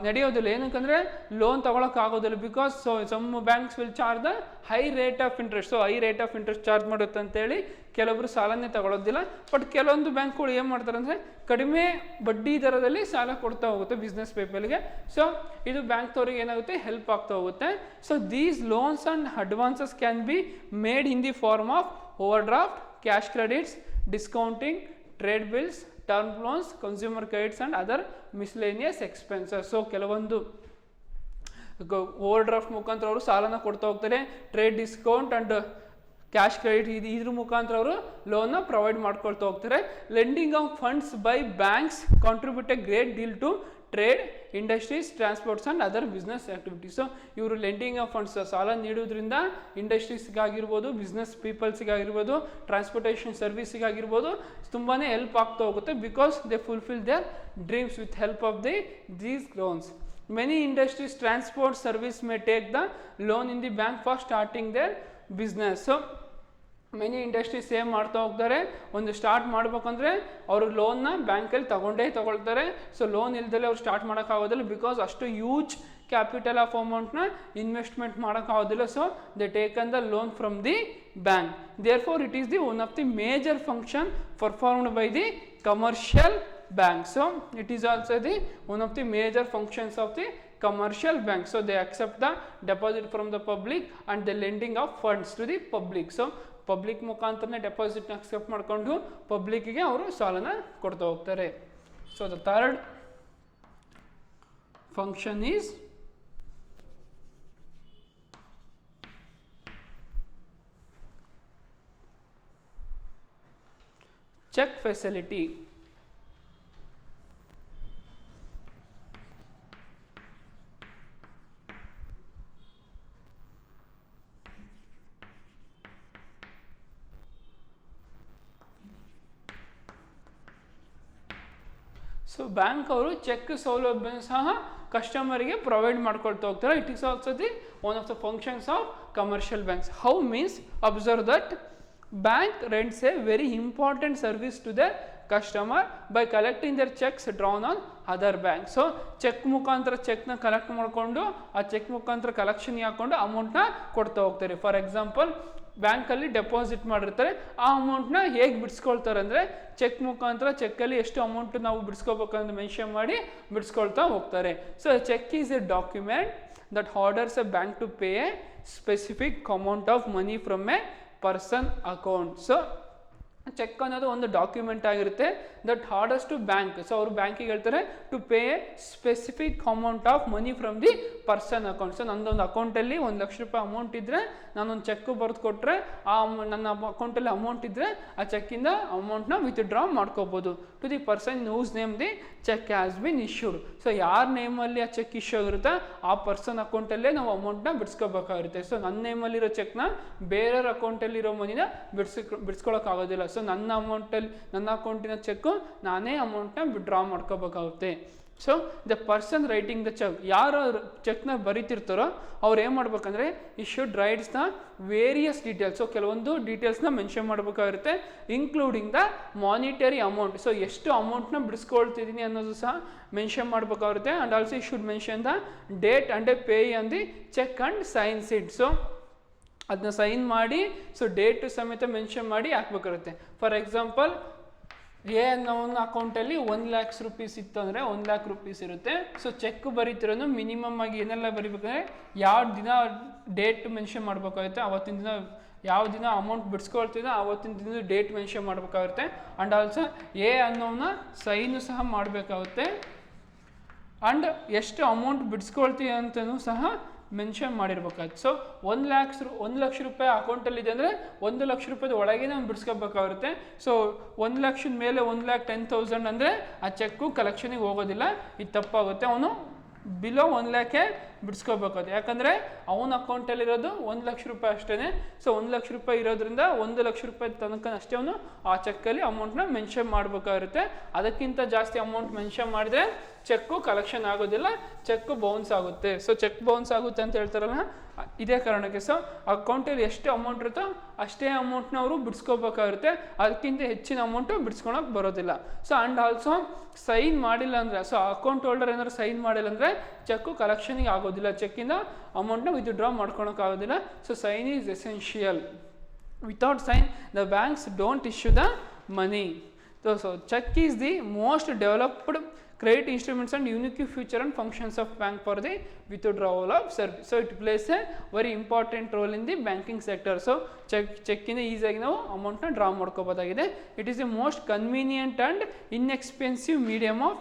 Speaker 1: ನಡೆಯೋದಿಲ್ಲ. ಏನಕ್ಕಂದರೆ ಲೋನ್ ತೊಗೊಳಕ್ಕಾಗೋದಿಲ್ಲ. Because so some banks will charge the high rate of interest. So high rate of interest charge ಮಾಡುತ್ತೆ ಅಂತೇಳಿ ಕೆಲವರು ಸಾಲನೇ ತಗೊಳ್ಳೋದಿಲ್ಲ. ಬಟ್ ಕೆಲವೊಂದು ಬ್ಯಾಂಕ್ಗಳು ಏನು ಮಾಡ್ತಾರೆ ಅಂದರೆ, ಕಡಿಮೆ ಬಡ್ಡಿ ದರದಲ್ಲಿ ಸಾಲ ಕೊಡ್ತಾ ಹೋಗುತ್ತೆ ಬಿಸ್ನೆಸ್ ಪೀಪಲ್ಗೆ. ಸೊ ಇದು ಬ್ಯಾಂಕ್ದವ್ರಿಗೆ ಏನಾಗುತ್ತೆ, ಹೆಲ್ಪ್ ಆಗ್ತಾ ಹೋಗುತ್ತೆ. So these loans and advances can be made in the form of overdraft, cash credits, discounting, trade bills, term loans, consumer credits and other miscellaneous expenses. So ಕೆಲವೊಂದು ಓವರ್ ಡ್ರಾಫ್ಟ್ ಮುಖಾಂತರ ಅವರು ಸಾಲನ ಕೊಡ್ತಾ ಹೋಗ್ತಾರೆ. Trade discount and cash credit ಇದ್ರ ಮುಖಾಂತರ ಅವರು ಲೋನ್ನ ಪ್ರೊವೈಡ್ ಮಾಡ್ಕೊಳ್ತಾ ಹೋಗ್ತಾರೆ. Lending of funds by banks contribute a great deal to trade, industries, transports and other business activities. ಇವರು ಲೆಂಡಿಂಗ್ ಆಫ್ ಫಂಡ್ಸ್ ಸಾಲ ನೀಡೋದ್ರಿಂದ ಇಂಡಸ್ಟ್ರೀಸ್ಗಾಗಿರ್ಬೋದು, ಬಿಸ್ನೆಸ್ ಪೀಪಲ್ಸ್ಗಾಗಿರ್ಬೋದು, ಟ್ರಾನ್ಸ್ಪೋರ್ಟೇಷನ್ ಸರ್ವಿಸ್ಗಾಗಿರ್ಬೋದು ತುಂಬಾ ಹೆಲ್ಪ್ ಆಗ್ತಾ ಹೋಗುತ್ತೆ. Because they fulfil their dreams with help of these loans. Many industries transport service may take the loan in the bank for starting their business. So many industries ಏನು ಮಾಡ್ತಾ ಹೋಗ್ತಾರೆ, ಒಂದು ಸ್ಟಾರ್ಟ್ ಮಾಡ್ಬೇಕಂದ್ರೆ ಅವರು ಲೋನ್ನ ಬ್ಯಾಂಕಲ್ಲಿ ತಗೊಳ್ತಾರೆ. ಸೊ ಲೋನ್ ಇಲ್ದಲೆ ಅವ್ರು ಸ್ಟಾರ್ಟ್ ಮಾಡೋಕ್ಕಾಗೋದಿಲ್ಲ. ಬಿಕಾಸ್ ಅಷ್ಟು ಯೂಜ್ ಕ್ಯಾಪಿಟಲ್ ಆಫ್ ಅಮೌಂಟ್ನ ಇನ್ವೆಸ್ಟ್ಮೆಂಟ್ ಮಾಡೋಕ್ಕಾಗೋದಿಲ್ಲ. So they taken the loan from the bank. Therefore it is the one of the major function performed by the commercial bank. So it is also the one of the major functions of the commercial bank. So they accept the deposit from the public and the lending of funds to the public. So public ಮುಖಾಂತರನೇ ಡೆಪಾಸಿಟ್ನ ಅಕ್ಸೆಪ್ಟ್ ಮಾಡಿಕೊಂಡು ಪಬ್ಲಿಕ್ಕಿಗೆ ಅವರು ಸಾಲನ ಕೊಡ್ತಾ ಹೋಗ್ತಾರೆ. So the third function is cheque facility. So bank ಅವರು ಚೆಕ್ ಸೌಲಭ್ಯ ಸಹ ಕಸ್ಟಮರಿಗೆ ಪ್ರೊವೈಡ್ ಮಾಡ್ಕೊಳ್ತಾ ಹೋಗ್ತಾರೆ. It is also the one of the functions of commercial banks. How means observe that bank renders a very important service to the customer by collecting their cheques drawn on other bank. So cheque ಮುಖಾಂತರ ಚೆಕ್ನ ಕಲೆಕ್ಟ್ ಮಾಡಿಕೊಂಡು ಆ ಚೆಕ್ ಮುಖಾಂತರ ಕಲೆಕ್ಷನ್ ಹಾಕ್ಕೊಂಡು ಅಮೌಂಟ್ನ ಕೊಡ್ತಾ ಹೋಗ್ತಾರೆ. ಫಾರ್ ಎಕ್ಸಾಂಪಲ್, ಬ್ಯಾಂಕಲ್ಲಿ ಡೆಪಾಸಿಟ್ ಮಾಡಿರ್ತಾರೆ, ಆ ಅಮೌಂಟ್ನ ಹೇಗೆ ಬಿಡಿಸ್ಕೊಳ್ತಾರೆ ಅಂದರೆ ಚೆಕ್ ಮುಖಾಂತರ ಚೆಕ್ಕಲ್ಲಿ ಎಷ್ಟು ಅಮೌಂಟ್ ನಾವು ಬಿಡಿಸ್ಕೋಬೇಕಂತ ಮೆನ್ಷನ್ ಮಾಡಿ ಬಿಡಿಸ್ಕೊಳ್ತಾ ಹೋಗ್ತಾರೆ. So cheque is a document that orders a bank to pay a specific amount of money from a person account. So cheque ಅನ್ನೋದು ಒಂದು ಡಾಕ್ಯುಮೆಂಟ್ ಆಗಿರುತ್ತೆ that orders to bank. So ಅವರು ಬ್ಯಾಂಕಿಗೆ ಹೇಳ್ತಾರೆ to pay a specific amount of money from the person account. So ನನ್ನದೊಂದು ಅಕೌಂಟಲ್ಲಿ ₹1,00,000 ಅಮೌಂಟ್ ಇದ್ದರೆ ನಾನೊಂದು ಚೆಕ್ ಬರೆದು ಕೊಟ್ಟರೆ ನನ್ನ ಅಕೌಂಟಲ್ಲಿ ಅಮೌಂಟ್ ಇದ್ದರೆ ಆ ಚೆಕ್ಕಿಂದ ಅಮೌಂಟ್ನ ವಿತ್ಡ್ರಾ ಮಾಡ್ಕೋಬೋದು to the person whose name the cheque has been issued. So ಯಾರ ನೇಮಲ್ಲಿ ಆ ಚೆಕ್ ಇಶ್ಯೂ ಆಗಿರುತ್ತೆ ಆ ಪರ್ಸನ್ ಅಕೌಂಟಲ್ಲೇ ನಾವು ಅಮೌಂಟ್ನ ಬಿಡಿಸ್ಕೋಬೇಕಾಗಿರುತ್ತೆ. ಸೊ ನನ್ನ ನೇಮಲ್ಲಿರೋ ಚೆಕ್ನ ಬೇರೆಯವ್ರ ಅಕೌಂಟಲ್ಲಿರೋ ಮನಿನ ಬಿಡಿಸ್ಕೊಳಕ್ಕಾಗೋದಿಲ್ಲ. ಸೊ ನನ್ನ ಅಮೌಂಟಲ್ಲಿ ನನ್ನ ಅಕೌಂಟಿನ ಚೆಕ್ಕು ನಾನೇ ಅಮೌಂಟ್ನ ವಿಡ್ರಾ ಮಾಡ್ಕೋಬೇಕಾಗುತ್ತೆ. So the person writing the cheque, ಯಾರು ಚೆಕ್ನ ಬರೀತಿರ್ತಾರೋ ಅವ್ರು ಏನು ಮಾಡ್ಬೇಕಂದ್ರೆ he should writes the various details. So ಕೆಲವೊಂದು ಡೀಟೇಲ್ಸ್ನ ಮೆನ್ಷನ್ ಮಾಡಬೇಕಾಗಿರುತ್ತೆ including the monetary amount. So ಎಷ್ಟು ಅಮೌಂಟ್ನ ಬಿಡಿಸ್ಕೊಳ್ತಿದ್ದೀನಿ ಅನ್ನೋದು ಸಹ ಮೆನ್ಷನ್ ಮಾಡಬೇಕಾಗಿರುತ್ತೆ. And also he should mention the date and a pay on the cheque and signs it. So ಅದನ್ನ ಸೈನ್ ಮಾಡಿ ಸೊ ಡೇಟ್ ಸಮೇತ ಮೆನ್ಷನ್ ಮಾಡಿ ಹಾಕ್ಬೇಕಾಗುತ್ತೆ. ಫಾರ್ ಎಕ್ಸಾಂಪಲ್ ಎ ಅನ್ನೋ ಅಕೌಂಟಲ್ಲಿ 1 lakhs rupees ಇತ್ತು ಅಂದರೆ 1 lakh rupees ಇರುತ್ತೆ. ಸೊ ಚೆಕ್ ಬರೀತಿರೋದು ಮಿನಿಮಮ್ ಆಗಿ ಏನೆಲ್ಲ ಬರಿಬೇಕಂದ್ರೆ ಯಾವ ದಿನ ಡೇಟ್ ಮೆನ್ಷನ್ ಮಾಡಬೇಕಾಗುತ್ತೆ, ಅವತ್ತಿನ ದಿನ ಯಾವ ದಿನ ಅಮೌಂಟ್ ಬಿಡಿಸ್ಕೊಳ್ತಿದ್ದೋ ಆವತ್ತಿನ ದಿನದ ಡೇಟ್ ಮೆನ್ಷನ್ ಮಾಡಬೇಕಾಗುತ್ತೆ. ಆ್ಯಂಡ್ ಆಲ್ಸೋ ಎ ಅನ್ನೋನ ಸೈನು ಸಹ ಮಾಡಬೇಕಾಗುತ್ತೆ. ಆ್ಯಂಡ್ ಎಷ್ಟು ಅಮೌಂಟ್ ಬಿಡಿಸ್ಕೊಳ್ತೀವಿ ಅಂತಲೂ ಸಹ ಮೆನ್ಷನ್ ಮಾಡಿರ್ಬೇಕಾಗುತ್ತೆ. ಸೊ 1 ಲಕ್ಷ ರೂಪಾಯಿ ಅಕೌಂಟಲ್ಲಿದೆ ಅಂದರೆ 1 ಲಕ್ಷ ರೂಪಾಯಿದ ಒಳಗೆ ನಾವು ಬಿಡಿಸ್ಕೋಬೇಕಾಗುತ್ತೆ. ಸೊ 1 ಲಕ್ಷದ ಮೇಲೆ 1,10,000 ಅಂದರೆ ಆ ಚೆಕ್ಕು ಕಲೆಕ್ಷನಿಗೆ ಹೋಗೋದಿಲ್ಲ, ಇದು ತಪ್ಪಾಗುತ್ತೆ. ಅವನು ಬಿಲೋ 1 lakh ಬಿಡಿಸ್ಕೋಬೇಕಾಗುತ್ತೆ. ಯಾಕಂದರೆ ಅವನ ಅಕೌಂಟಲ್ಲಿರೋದು 1 ಲಕ್ಷ ರೂಪಾಯಿ ಅಷ್ಟೇ. ಸೊ 1 ಲಕ್ಷ ರೂಪಾಯಿ ಇರೋದ್ರಿಂದ 1 ಲಕ್ಷ ರೂಪಾಯಿ ತನಕ ಅಷ್ಟೇ ಅವನು ಆ ಚೆಕ್ಕಲ್ಲಿ ಅಮೌಂಟ್ನ ಮೆನ್ಷನ್ ಮಾಡಬೇಕಾಗಿರುತ್ತೆ. ಅದಕ್ಕಿಂತ ಜಾಸ್ತಿ ಅಮೌಂಟ್ ಮೆನ್ಷನ್ ಮಾಡಿದ್ರೆ ಚೆಕ್ಕು ಕಲೆಕ್ಷನ್ ಆಗೋದಿಲ್ಲ, ಚೆಕ್ಕು ಬೌನ್ಸ್ ಆಗುತ್ತೆ. ಸೊ ಚೆಕ್ ಬೌನ್ಸ್ ಆಗುತ್ತೆ ಅಂತ ಹೇಳ್ತಾರಲ್ಲ, ಇದೇ ಕಾರಣಕ್ಕೆ. ಸೊ ಅಕೌಂಟಲ್ಲಿ ಎಷ್ಟು ಅಮೌಂಟ್ ಇರುತ್ತೋ ಅಷ್ಟೇ ಅಮೌಂಟ್ನ ಅವರು ಬಿಡಿಸ್ಕೋಬೇಕಾಗಿರುತ್ತೆ, ಅದಕ್ಕಿಂತ ಹೆಚ್ಚಿನ ಅಮೌಂಟು ಬಿಡಿಸ್ಕೊಳಕ್ಕೆ ಬರೋದಿಲ್ಲ. ಸೊ ಆ್ಯಂಡ್ ಆಲ್ಸೋ ಸೈನ್ ಮಾಡಿಲ್ಲ ಅಂದರೆ, ಸೊ ಅಕೌಂಟ್ ಹೋಲ್ಡರ್ ಏನಾದ್ರು ಸೈನ್ ಮಾಡಿಲ್ಲ ಅಂದರೆ ಚೆಕ್ಕು ಕಲೆಕ್ಷನಿಗೆ ಆಗೋದಿಲ್ಲ, ಚೆಕ್ಕಿಂದ ಅಮೌಂಟ್ನ ವಿತ್ಡ್ರಾ ಮಾಡ್ಕೊಳಕ್ಕಾಗೋದಿಲ್ಲ. So sign is essential. Without sign the banks don't issue the money. So cheque is the most developed credit instruments and unique feature and functions of bank for the withdrawal of service. So it plays a very important role in the banking sector. So check in easy now amount na draw ಮಾಡ್ಕೋಬಹುದಾಗಿದೆ. It is the most convenient and inexpensive medium of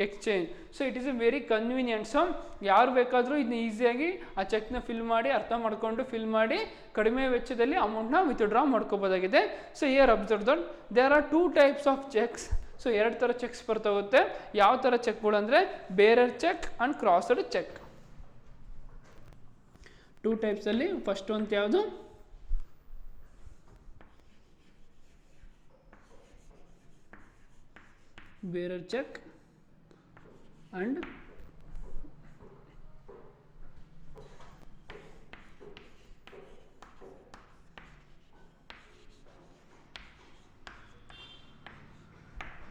Speaker 1: exchange. So it is a very convenient. So ಯಾರು ಬೇಕಾದರೂ ಇದನ್ನ ಈಸಿಯಾಗಿ ಆ ಚೆಕ್ನ ಫಿಲ್ ಮಾಡಿ ಅರ್ಥ ಮಾಡ್ಕೊಂಡು ಫಿಲ್ ಮಾಡಿ ಕಡಿಮೆ ವೆಚ್ಚದಲ್ಲಿ ಅಮೌಂಟ್ನ ವಿತ್ಡ್ರಾ ಮಾಡ್ಕೋಬಹುದಾಗಿದೆ. So here observe that there are 2 types of checks. So 2 ಥರ ಚೆಕ್ಸ್ ಬರ್ತಾಗುತ್ತೆ. ಯಾವ ಥರ ಚೆಕ್ಗಳು ಅಂದರೆ bearer cheque and crossed cheque. 2 ಟೈಪ್ಸಲ್ಲಿ ಫಸ್ಟ್ ಅಂತ ಯಾವುದು, bearer cheque and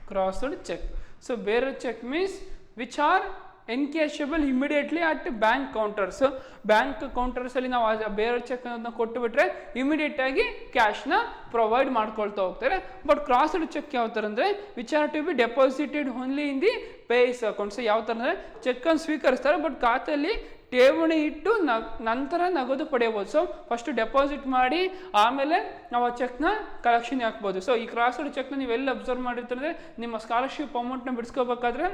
Speaker 1: crossed check. So bearer check means which are encashable immediately at bank counter. So bank counters ಅಲ್ಲಿ ನಾವು ಬೇರರ್ ಚೆಕ್ ಅನ್ನೋದನ್ನ ಕೊಟ್ಟು ಬಿಟ್ರೆ ಇಮಿಡಿಯೇಟ್ ಆಗಿ ಕ್ಯಾಶ್ನ ಪ್ರೊವೈಡ್ ಮಾಡ್ಕೊಳ್ತಾ ಹೋಗ್ತಾರೆ. ಬಟ್ ಕ್ರಾಸ್ಡ್ ಚೆಕ್ ಯಾವ ಥರ ಅಂದರೆ which are to be deposited only in the payee's account. So ಯಾವ ಥರ ಅಂದರೆ ಚೆಕ್ಕನ್ನು ಸ್ವೀಕರಿಸ್ತಾರೆ, ಬಟ್ ಖಾತೆಯಲ್ಲಿ ಠೇವಣಿ ಇಟ್ಟು ನಂತರ ನಗದು ಪಡೆಯಬಹುದು. ಸೊ ಫಸ್ಟ್ ಡೆಪಾಸಿಟ್ ಮಾಡಿ ಆಮೇಲೆ ನಾವು ಆ ಚೆಕ್ನ ಕಲೆಕ್ಷನ್ ಹಾಕ್ಬೋದು. ಸೊ ಈ ಕ್ರಾಸ್ಡ್ ಚೆಕ್ನ ನೀವೆಲ್ಲ ಅಬ್ಸರ್ವ್ ಮಾಡಿರ್ತಾರೆ, ನಿಮ್ಮ ಸ್ಕಾಲರ್ಶಿಪ್ ಅಮೌಂಟ್ನ ಬಿಡಿಸ್ಕೋಬೇಕಾದ್ರೆ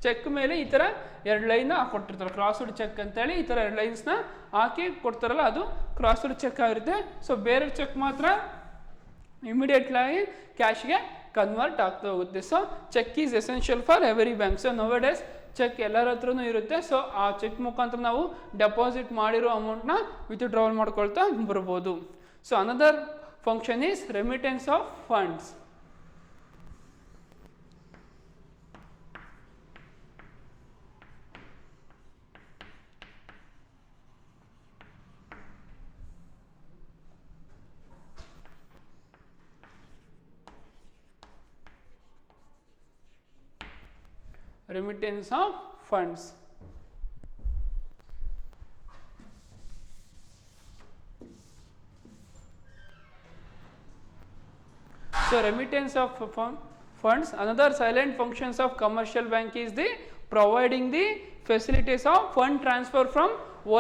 Speaker 1: ಚೆಕ್ ಮೇಲೆ ಈ ಥರ 2 ಲೈನ್ ಕೊಟ್ಟಿರ್ತಾರೆ, ಕ್ರಾಸ್ಡ್ ಚೆಕ್ ಅಂತೇಳಿ ಈ ಥರ 2 ಲೈನ್ಸ್ನ ಹಾಕಿ ಕೊಡ್ತಾರಲ್ಲ, ಅದು ಕ್ರಾಸ್ಡ್ ಚೆಕ್ ಆಗಿರುತ್ತೆ. ಸೊ ಬೇರೆ ಚೆಕ್ ಮಾತ್ರ ಇಮಿಡಿಯೇಟ್ಲಾಗಿ ಕ್ಯಾಶ್ಗೆ ಕನ್ವರ್ಟ್ ಆಗ್ತಾ ಹೋಗುತ್ತೆ. So cheque is essential for every bank. So nowadays cheque ಎಲ್ಲರ ಹತ್ರನೂ ಇರುತ್ತೆ. ಸೊ ಆ ಚೆಕ್ ಮುಖಾಂತರ ನಾವು ಡೆಪಾಸಿಟ್ ಮಾಡಿರೋ ಅಮೌಂಟ್ನ ವಿತ್ಡ್ರಾವಲ್ ಮಾಡ್ಕೊಳ್ತಾ ಬರ್ಬೋದು. So another function is remittance of funds. Remittance of funds. So remittance of funds, another silent functions of commercial bank is the providing the facilities of fund transfer from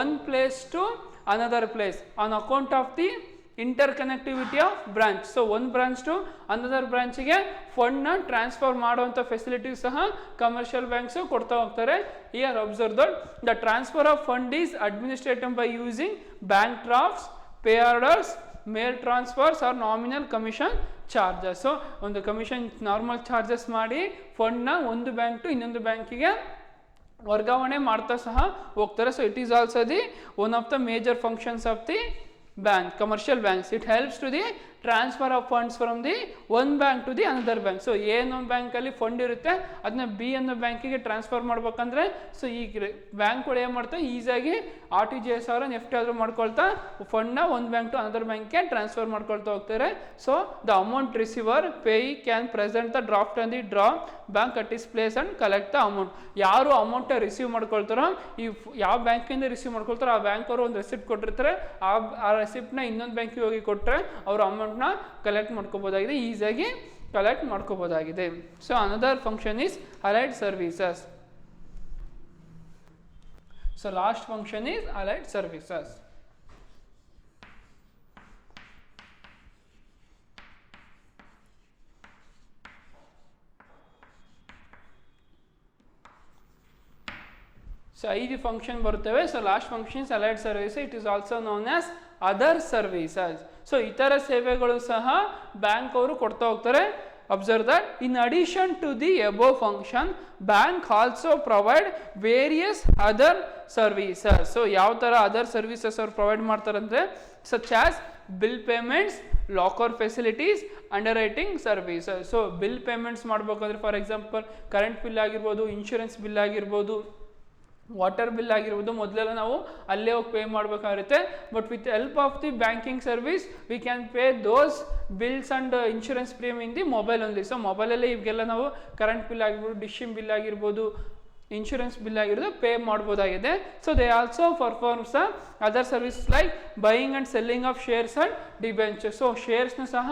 Speaker 1: one place to another place on account of the interconnectivity of branch. So one branch to another branch ಗೆ ಫಂಡ್ ನ ಟ್ರಾನ್ಸ್ಫರ್ ಮಾಡುವಂತ ಫೆಸಿಲಿಟಿ ಸಹ ಕಮರ್ಷಿಯಲ್ ಬ್ಯಾಂಕ್ಸ್ ಕೊಡ್ತಾ ಹೋಗ್ತಾರೆ. Here observe that the transfer of fund is administrated by using bank drafts, pay orders, mail transfers or nominal commission charges. So ಒಂದು ಕಮಿಷನ್ ನಾರ್ಮಲ್ ಚಾರ್ಜಸ್ ಮಾಡಿ ಫಂಡ್ನ ಒಂದು ಬ್ಯಾಂಕ್ ಟು ಇನ್ನೊಂದು ಬ್ಯಾಂಕಿಗೆ ವರ್ಗಾವಣೆ ಮಾಡ್ತಾ ಸಹ ಹೋಗ್ತಾರೆ. So it is also the one of the major functions of the bank, commercial banks. It helps to the transfer of funds from the one bank to the another bank. So A ಅನ್ನೋ ಬ್ಯಾಂಕಲ್ಲಿ ಫಂಡ್ ಇರುತ್ತೆ, ಅದನ್ನ ಬಿ ಅನ್ನೋ ಬ್ಯಾಂಕಿಗೆ ಟ್ರಾನ್ಸ್ಫರ್ ಮಾಡ್ಬೇಕಂದ್ರೆ ಸೊ ಈ ಬ್ಯಾಂಕ್ಗಳು ಏನು ಮಾಡ್ತಾರೆ, ಈಸಿಯಾಗಿ RTGS ಅವರ ನೆಫ್ಟ್ ಆದರೂ ಮಾಡ್ಕೊಳ್ತಾ ಫಂಡ್ನ ಒಂದು ಬ್ಯಾಂಕ್ ಟು ಅನದರ್ ಬ್ಯಾಂಕ್ಗೆ ಟ್ರಾನ್ಸ್ಫರ್ ಮಾಡ್ಕೊಳ್ತಾ ಹೋಗ್ತಾರೆ. So the amount receiver Peyi can present the draft on the draw bank at is place and collect the amount. ಯಾರು ಅಮೌಂಟ್ ರಿಸೀವ್ ಮಾಡ್ಕೊಳ್ತಾರೋ, ಈ ಯಾವ ಬ್ಯಾಂಕಿಂದ ರಿಸೀವ್ ಮಾಡ್ಕೊಳ್ತಾರೋ ಆ ಬ್ಯಾಂಕ್ ಅವರು ಒಂದು ರೆಸಿಪ್ಟ್ ಕೊಟ್ಟಿರ್ತಾರೆ, ಆ ರೆಸಿಪ್ಟ್ನ ಇನ್ನೊಂದು ಬ್ಯಾಂಕಿಗೆ ಹೋಗಿ ಕೊಟ್ಟರೆ ಅವರು ಅಮೌಂಟ್ನ ಕಲೆಕ್ಟ್ ಮಾಡ್ಕೋಬೋದಾಗಿದೆ, ಈಸಿಯಾಗಿ ಕಲೆಕ್ಟ್ ಮಾಡ್ಕೋಬೋದಾಗಿದೆ. So another function is allied services. So last function is allied services. So 5 function ಬರ್ತವೆ. So last function is allied service. It is also known as other services. So ಇತರ ಸೇವೆಗಳು ಸಹ ಬ್ಯಾಂಕ್ ಅವರು ಕೊಡ್ತಾ ಹೋಗ್ತಾರೆ. Observe that in addition to the above function bank also provide various other services. So ಯಾವ ಥರ ಅದರ್ ಸರ್ವಿಸಸ್ ಅವ್ರು ಪ್ರೊವೈಡ್ ಮಾಡ್ತಾರೆ ಅಂದರೆ such as bill payments, locker facilities, underwriting services. So bill payments ಮಾಡ್ಬೇಕಂದ್ರೆ ಫಾರ್ ಎಕ್ಸಾಂಪಲ್ ಕರೆಂಟ್ ಬಿಲ್ ಆಗಿರ್ಬೋದು, ಇನ್ಶೂರೆನ್ಸ್ ಬಿಲ್ ಆಗಿರ್ಬೋದು, ವಾಟರ್ ಬಿಲ್ ಆಗಿರ್ಬೋದು, ಮೊದಲೆಲ್ಲ ನಾವು ಅಲ್ಲೇ ಹೋಗಿ ಪೇ ಮಾಡಬೇಕಾಗುತ್ತೆ. But with help of the banking service we can pay those bills and insurance premium in the mobile only. So ಮೊಬೈಲಲ್ಲೇ ಇವಾಗೆಲ್ಲ ನಾವು ಕರೆಂಟ್ ಬಿಲ್ ಆಗಿರ್ಬೋದು, ಡಿಶಿಂಗ್ ಬಿಲ್ ಆಗಿರ್ಬೋದು, ಇನ್ಶೂರೆನ್ಸ್ ಬಿಲ್ ಆಗಿರೋದು ಪೇ ಮಾಡ್ಬೋದಾಗಿದೆ. So they also performs other services like buying and selling of shares and debenture. So ಶೇರ್ಸ್ನ ಸಹ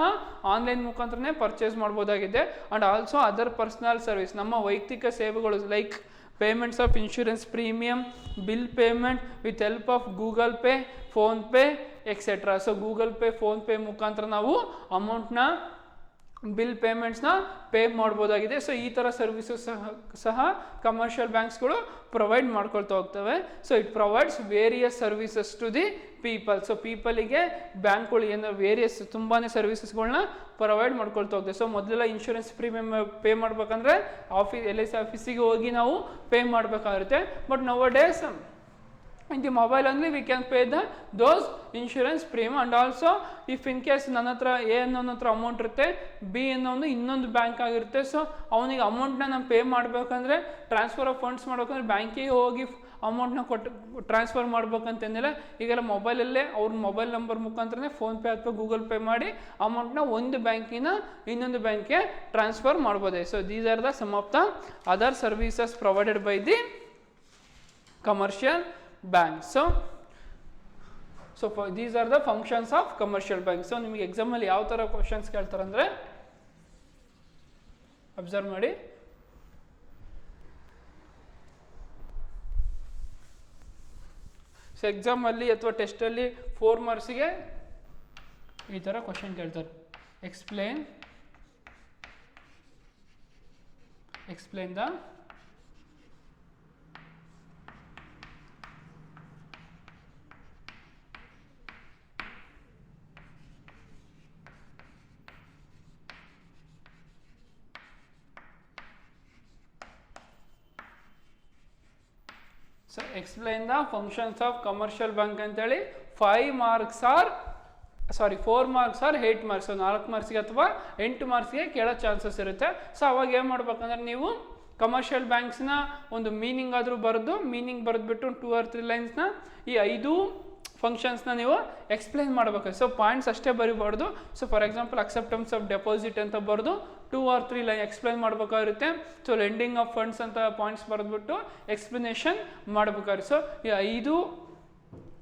Speaker 1: ಆನ್ಲೈನ್ ಮುಖಾಂತರನೇ ಪರ್ಚೇಸ್ ಮಾಡ್ಬೋದಾಗಿದೆ. And also other personal service, ನಮ್ಮ ವೈಯಕ್ತಿಕ ಸೇವೆಗಳು like payments of insurance premium, bill payment with help of Google Pay, Phone Pay, etc. So Google Pay, Phone Pay ಮುಖಾಂತರ ನಾವು ಅಮೌಂಟ್ನ ಬಿಲ್ ಪೇಮೆಂಟ್ಸ್ನ ಪೇ ಮಾಡ್ಬೋದಾಗಿದೆ. ಸೊ ಈ ಥರ ಸರ್ವಿಸಸ್ ಸಹ ಕಮರ್ಷಿಯಲ್ ಬ್ಯಾಂಕ್ಸ್ಗಳು ಪ್ರೊವೈಡ್ ಮಾಡ್ಕೊಳ್ತಾ ಹೋಗ್ತವೆ. So it provides various services to the people. So ಪೀಪಲಿಗೆ ಬ್ಯಾಂಕ್ಗಳು ಏನೋ ವೇರಿಯಸ್ ತುಂಬಾ ಸರ್ವಿಸಸ್ಗಳನ್ನ ಪ್ರೊವೈಡ್ ಮಾಡ್ಕೊಳ್ತಾ ಹೋಗ್ತೇವೆ. ಸೊ ಮೊದಲೆಲ್ಲ ಇನ್ಶೂರೆನ್ಸ್ ಪ್ರೀಮಿಯಮ್ ಪೇ ಮಾಡ್ಬೇಕಂದ್ರೆ LIC ಆಫೀಸಿಗೆ ಹೋಗಿ ನಾವು ಪೇ ಮಾಡಬೇಕಾಗುತ್ತೆ. But now days in the mobile only we can pay those insurance premium. And also if in case ನನ್ನ ಹತ್ರ A ಅನ್ನೋ ಹತ್ರ ಅಮೌಂಟ್ ಇರುತ್ತೆ, B ಅನ್ನೋ ಇನ್ನೊಂದು ಬ್ಯಾಂಕ್ ಆಗಿರುತ್ತೆ, ಸೊ ಅವನಿಗೆ ಅಮೌಂಟ್ನ ನಾನು ಪೇ ಮಾಡಬೇಕಂದ್ರೆ ಟ್ರಾನ್ಸ್ಫರ್ ಆಫ್ ಫಂಡ್ಸ್ ಮಾಡ್ಬೇಕಂದ್ರೆ ಬ್ಯಾಂಕಿಗೆ ಹೋಗಿ ಅಮೌಂಟ್ನ ಕೊಟ್ಟು ಟ್ರಾನ್ಸ್ಫರ್ ಮಾಡ್ಬೇಕಂತಂದಿಲ್ಲ. ಈಗೆಲ್ಲ ಮೊಬೈಲಲ್ಲೇ ಅವ್ರ ಮೊಬೈಲ್ ನಂಬರ್ ಮುಖಾಂತರನೇ ಫೋನ್ಪೇ ಅಥವಾ ಗೂಗಲ್ ಪೇ ಮಾಡಿ ಅಮೌಂಟ್ನ ಒಂದು ಬ್ಯಾಂಕಿನ ಇನ್ನೊಂದು ಬ್ಯಾಂಕ್ಗೆ ಟ್ರಾನ್ಸ್ಫರ್ ಮಾಡ್ಬೋದೇ. So these are the some of the other services provided by the commercial banks. So for these are the functions of commercial banks. So ನಿಮಗೆ ಎಕ್ಸಾಮ್ ಅಲ್ಲಿ ಯಾವ ತರ ಕ್ವೆಶ್ಚನ್ಸ್ ಕೇಳ್ತಾರೆ ಅಂದ್ರೆ ಅಬ್ಸರ್ವ್ ಮಾಡಿ. ಸೊ ಎಕ್ಸಾಮ್ ಅಲ್ಲಿ ಅಥವಾ ಟೆಸ್ಟ್ ಅಲ್ಲಿ 4 ಮಾರ್ಕ್ಸ್ಗೆ ಈ ತರ ಕ್ವೆಶ್ಚನ್ ಕೇಳ್ತಾರೆ. Explain the explain the functions of commercial bank ಅಂತೇಳಿ 4 marks or 8 marks. 4 ಮಾರ್ಕ್ಸ್ಗೆ ಅಥವಾ 8 ಮಾರ್ಕ್ಸ್ಗೆ ಕೇಳೋ ಚಾನ್ಸಸ್ ಇರುತ್ತೆ. ಸೊ ಅವಾಗ ಏನು ಮಾಡ್ಬೇಕಂದ್ರೆ ನೀವು ಕಮರ್ಷಿಯಲ್ ಬ್ಯಾಂಕ್ಸ್ನ ಒಂದು ಮೀನಿಂಗ್ ಆದರೂ ಬರೆದ್ಬಿಟ್ಟು 2 or 3 ಲೈನ್ಸ್ನ ಈ 5 ಫಂಕ್ಷನ್ಸ್ನ ನೀವು ಎಕ್ಸ್ಪ್ಲೈನ್ ಮಾಡಬೇಕು. ಸೊ ಪಾಯಿಂಟ್ಸ್ ಅಷ್ಟೇ ಬರಿಬಾರ್ದು. So for example acceptance of deposit ಅಂತ ಬರೆದು 2 or 3 ಲೈನ್ ಎಕ್ಸ್ಪ್ಲೈನ್ ಮಾಡಬೇಕಾಗಿರುತ್ತೆ. ಸೊ ಲೆಂಡಿಂಗ್ ಆಫ್ ಫಂಡ್ಸ್ ಅಂತ ಪಾಯಿಂಟ್ಸ್ ಬರೆದ್ಬಿಟ್ಟು ಎಕ್ಸ್ಪ್ಲನೇಷನ್ ಮಾಡಬೇಕಾಗುತ್ತೆ. ಸೊ ಈ 5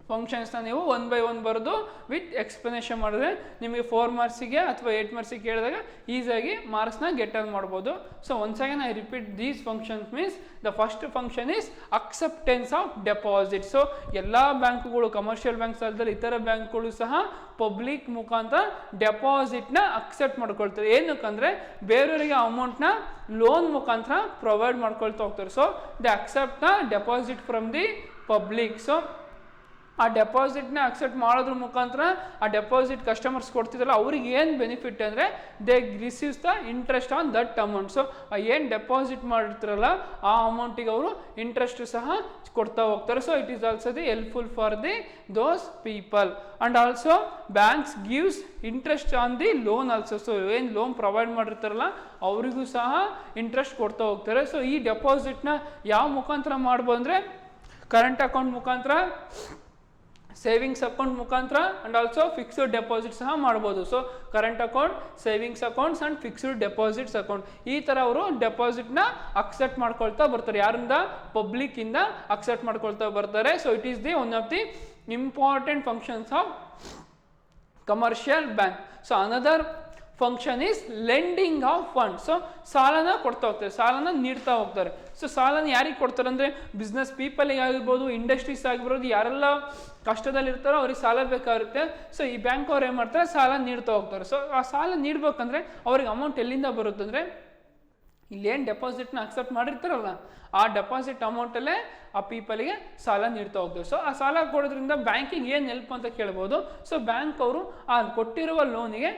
Speaker 1: ಫಂಕ್ಷನ್ಸ್ನ ನೀವು 1 by 1 ಬರೆದು ವಿತ್ ಎಕ್ಸ್ಪ್ಲನೇಷನ್ ಮಾಡಿದ್ರೆ ನಿಮಗೆ 4 ಮಾರ್ಕ್ಸಿಗೆ ಅಥವಾ 8 ಮಾರ್ಕ್ಸಿಗೆ ಕೇಳಿದಾಗ ಈಸಿಯಾಗಿ ಮಾರ್ಕ್ಸ್ನ ಗೆಟ್ ಆನ್ ಮಾಡ್ಬೋದು. So once again I repeat these functions means the first function is acceptance of deposit. So ಎಲ್ಲ ಬ್ಯಾಂಕ್ಗಳು ಕಮರ್ಷಿಯಲ್ ಬ್ಯಾಂಕ್ಸ್ ಅಲ್ಲದೆ ಇತರ ಬ್ಯಾಂಕ್ಗಳು ಸಹ ಪಬ್ಲಿಕ್ ಮುಖಾಂತರ ಡೆಪಾಸಿಟ್ನ ಅಕ್ಸೆಪ್ಟ್ ಮಾಡ್ಕೊಳ್ತಾರೆ. ಏನಕ್ಕಂದ್ರೆ ಬೇರೆಯವರಿಗೆ ಅಮೌಂಟ್ನ ಲೋನ್ ಮುಖಾಂತರ ಪ್ರೊವೈಡ್ ಮಾಡ್ಕೊಳ್ತಾ ಹೋಗ್ತಾರೆ. So they accept the deposit from the public. So ಆ ಡೆಪಾಸಿಟ್ನ ಅಕ್ಸೆಪ್ಟ್ ಮಾಡೋದ್ರ ಮುಖಾಂತರ ಆ ಡೆಪಾಸಿಟ್ ಕಸ್ಟಮರ್ಸ್ ಕೊಡ್ತಿದ್ರಲ್ಲ ಅವ್ರಿಗೆ ಏನು ಬೆನಿಫಿಟ್ ಅಂದರೆ they receives the interest on that amount. So ಏನು ಡೆಪಾಸಿಟ್ ಮಾಡಿರ್ತಾರಲ್ಲ ಆ ಅಮೌಂಟಿಗೆ ಅವರು ಇಂಟ್ರೆಸ್ಟ್ ಸಹ ಕೊಡ್ತಾ ಹೋಗ್ತಾರೆ. So it is also the helpful for the those people. And also banks gives interest on the loan also. So ಏನು ಲೋನ್ ಪ್ರೊವೈಡ್ ಮಾಡಿರ್ತಾರಲ್ಲ ಅವರಿಗೂ ಸಹ ಇಂಟ್ರೆಸ್ಟ್ ಕೊಡ್ತಾ ಹೋಗ್ತಾರೆ. ಸೊ ಈ ಡೆಪಾಸಿಟ್ನ ಯಾವ ಮುಖಾಂತರ ಮಾಡ್ಬೋದು ಅಂದರೆ ಕರೆಂಟ್ ಅಕೌಂಟ್ ಮುಖಾಂತರ, ಸೇವಿಂಗ್ಸ್ ಅಕೌಂಟ್ ಮುಖಾಂತರ ಆ್ಯಂಡ್ ಆಲ್ಸೋ ಫಿಕ್ಸ್ಡ್ ಡೆಪಾಸಿಟ್ ಸಹ ಮಾಡ್ಬೋದು. So current account, savings accounts and fixed deposits account ಈ ಥರ ಅವರು ಡೆಪಾಸಿಟ್ನ ಅಕ್ಸೆಪ್ಟ್ ಮಾಡ್ಕೊಳ್ತಾ ಬರ್ತಾರೆ. ಯಾರಿಂದ? ಪಬ್ಲಿಕ್ಕಿಂದ ಅಕ್ಸೆಪ್ಟ್ ಮಾಡ್ಕೊಳ್ತಾ ಬರ್ತಾರೆ. So it is the one of the important functions of commercial bank. So another function is lending of fund. So ಸಾಲನ ಕೊಡ್ತಾ ಹೋಗ್ತಾರೆ, ಸಾಲನ ನೀಡ್ತಾ ಹೋಗ್ತಾರೆ. ಸೊ ಸಾಲನ ಯಾರಿಗೆ ಕೊಡ್ತಾರೆ ಅಂದರೆ ಬಿಸ್ನೆಸ್ ಪೀಪಲ್ಗೆ ಆಗಿರ್ಬೋದು, ಇಂಡಸ್ಟ್ರೀಸ್ ಆಗಿರ್ಬೋದು, ಯಾರೆಲ್ಲ ಕಷ್ಟದಲ್ಲಿರ್ತಾರೋ ಅವ್ರಿಗೆ ಸಾಲ ಬೇಕಾಗುತ್ತೆ. ಸೊ ಈ ಬ್ಯಾಂಕ್ ಅವ್ರು ಏನು ಮಾಡ್ತಾರೆ? ಸಾಲ ನೀಡ್ತಾ ಹೋಗ್ತಾರೆ. ಸೊ ಆ ಸಾಲ ನೀಡ್ಬೇಕಂದ್ರೆ ಅವ್ರಿಗೆ ಅಮೌಂಟ್ ಎಲ್ಲಿಂದ ಬರುತ್ತಂದರೆ ಇಲ್ಲೇನು ಡೆಪಾಸಿಟ್ನ ಅಕ್ಸೆಪ್ಟ್ ಮಾಡಿರ್ತಾರಲ್ಲ ಆ ಡೆಪಾಸಿಟ್ ಅಮೌಂಟಲ್ಲೇ ಆ ಪೀಪಲ್ಗೆ ಸಾಲ ನೀಡ್ತಾ ಹೋಗ್ತಾರೆ. ಸೊ ಆ ಸಾಲ ಕೊಡೋದ್ರಿಂದ ಬ್ಯಾಂಕಿಗೆ ಏನು ಹೆಲ್ಪ್ ಅಂತ ಕೇಳ್ಬೋದು. ಸೊ ಬ್ಯಾಂಕ್ ಅವರು ಆ ಕೊಟ್ಟಿರುವ ಲೋನಿಗೆ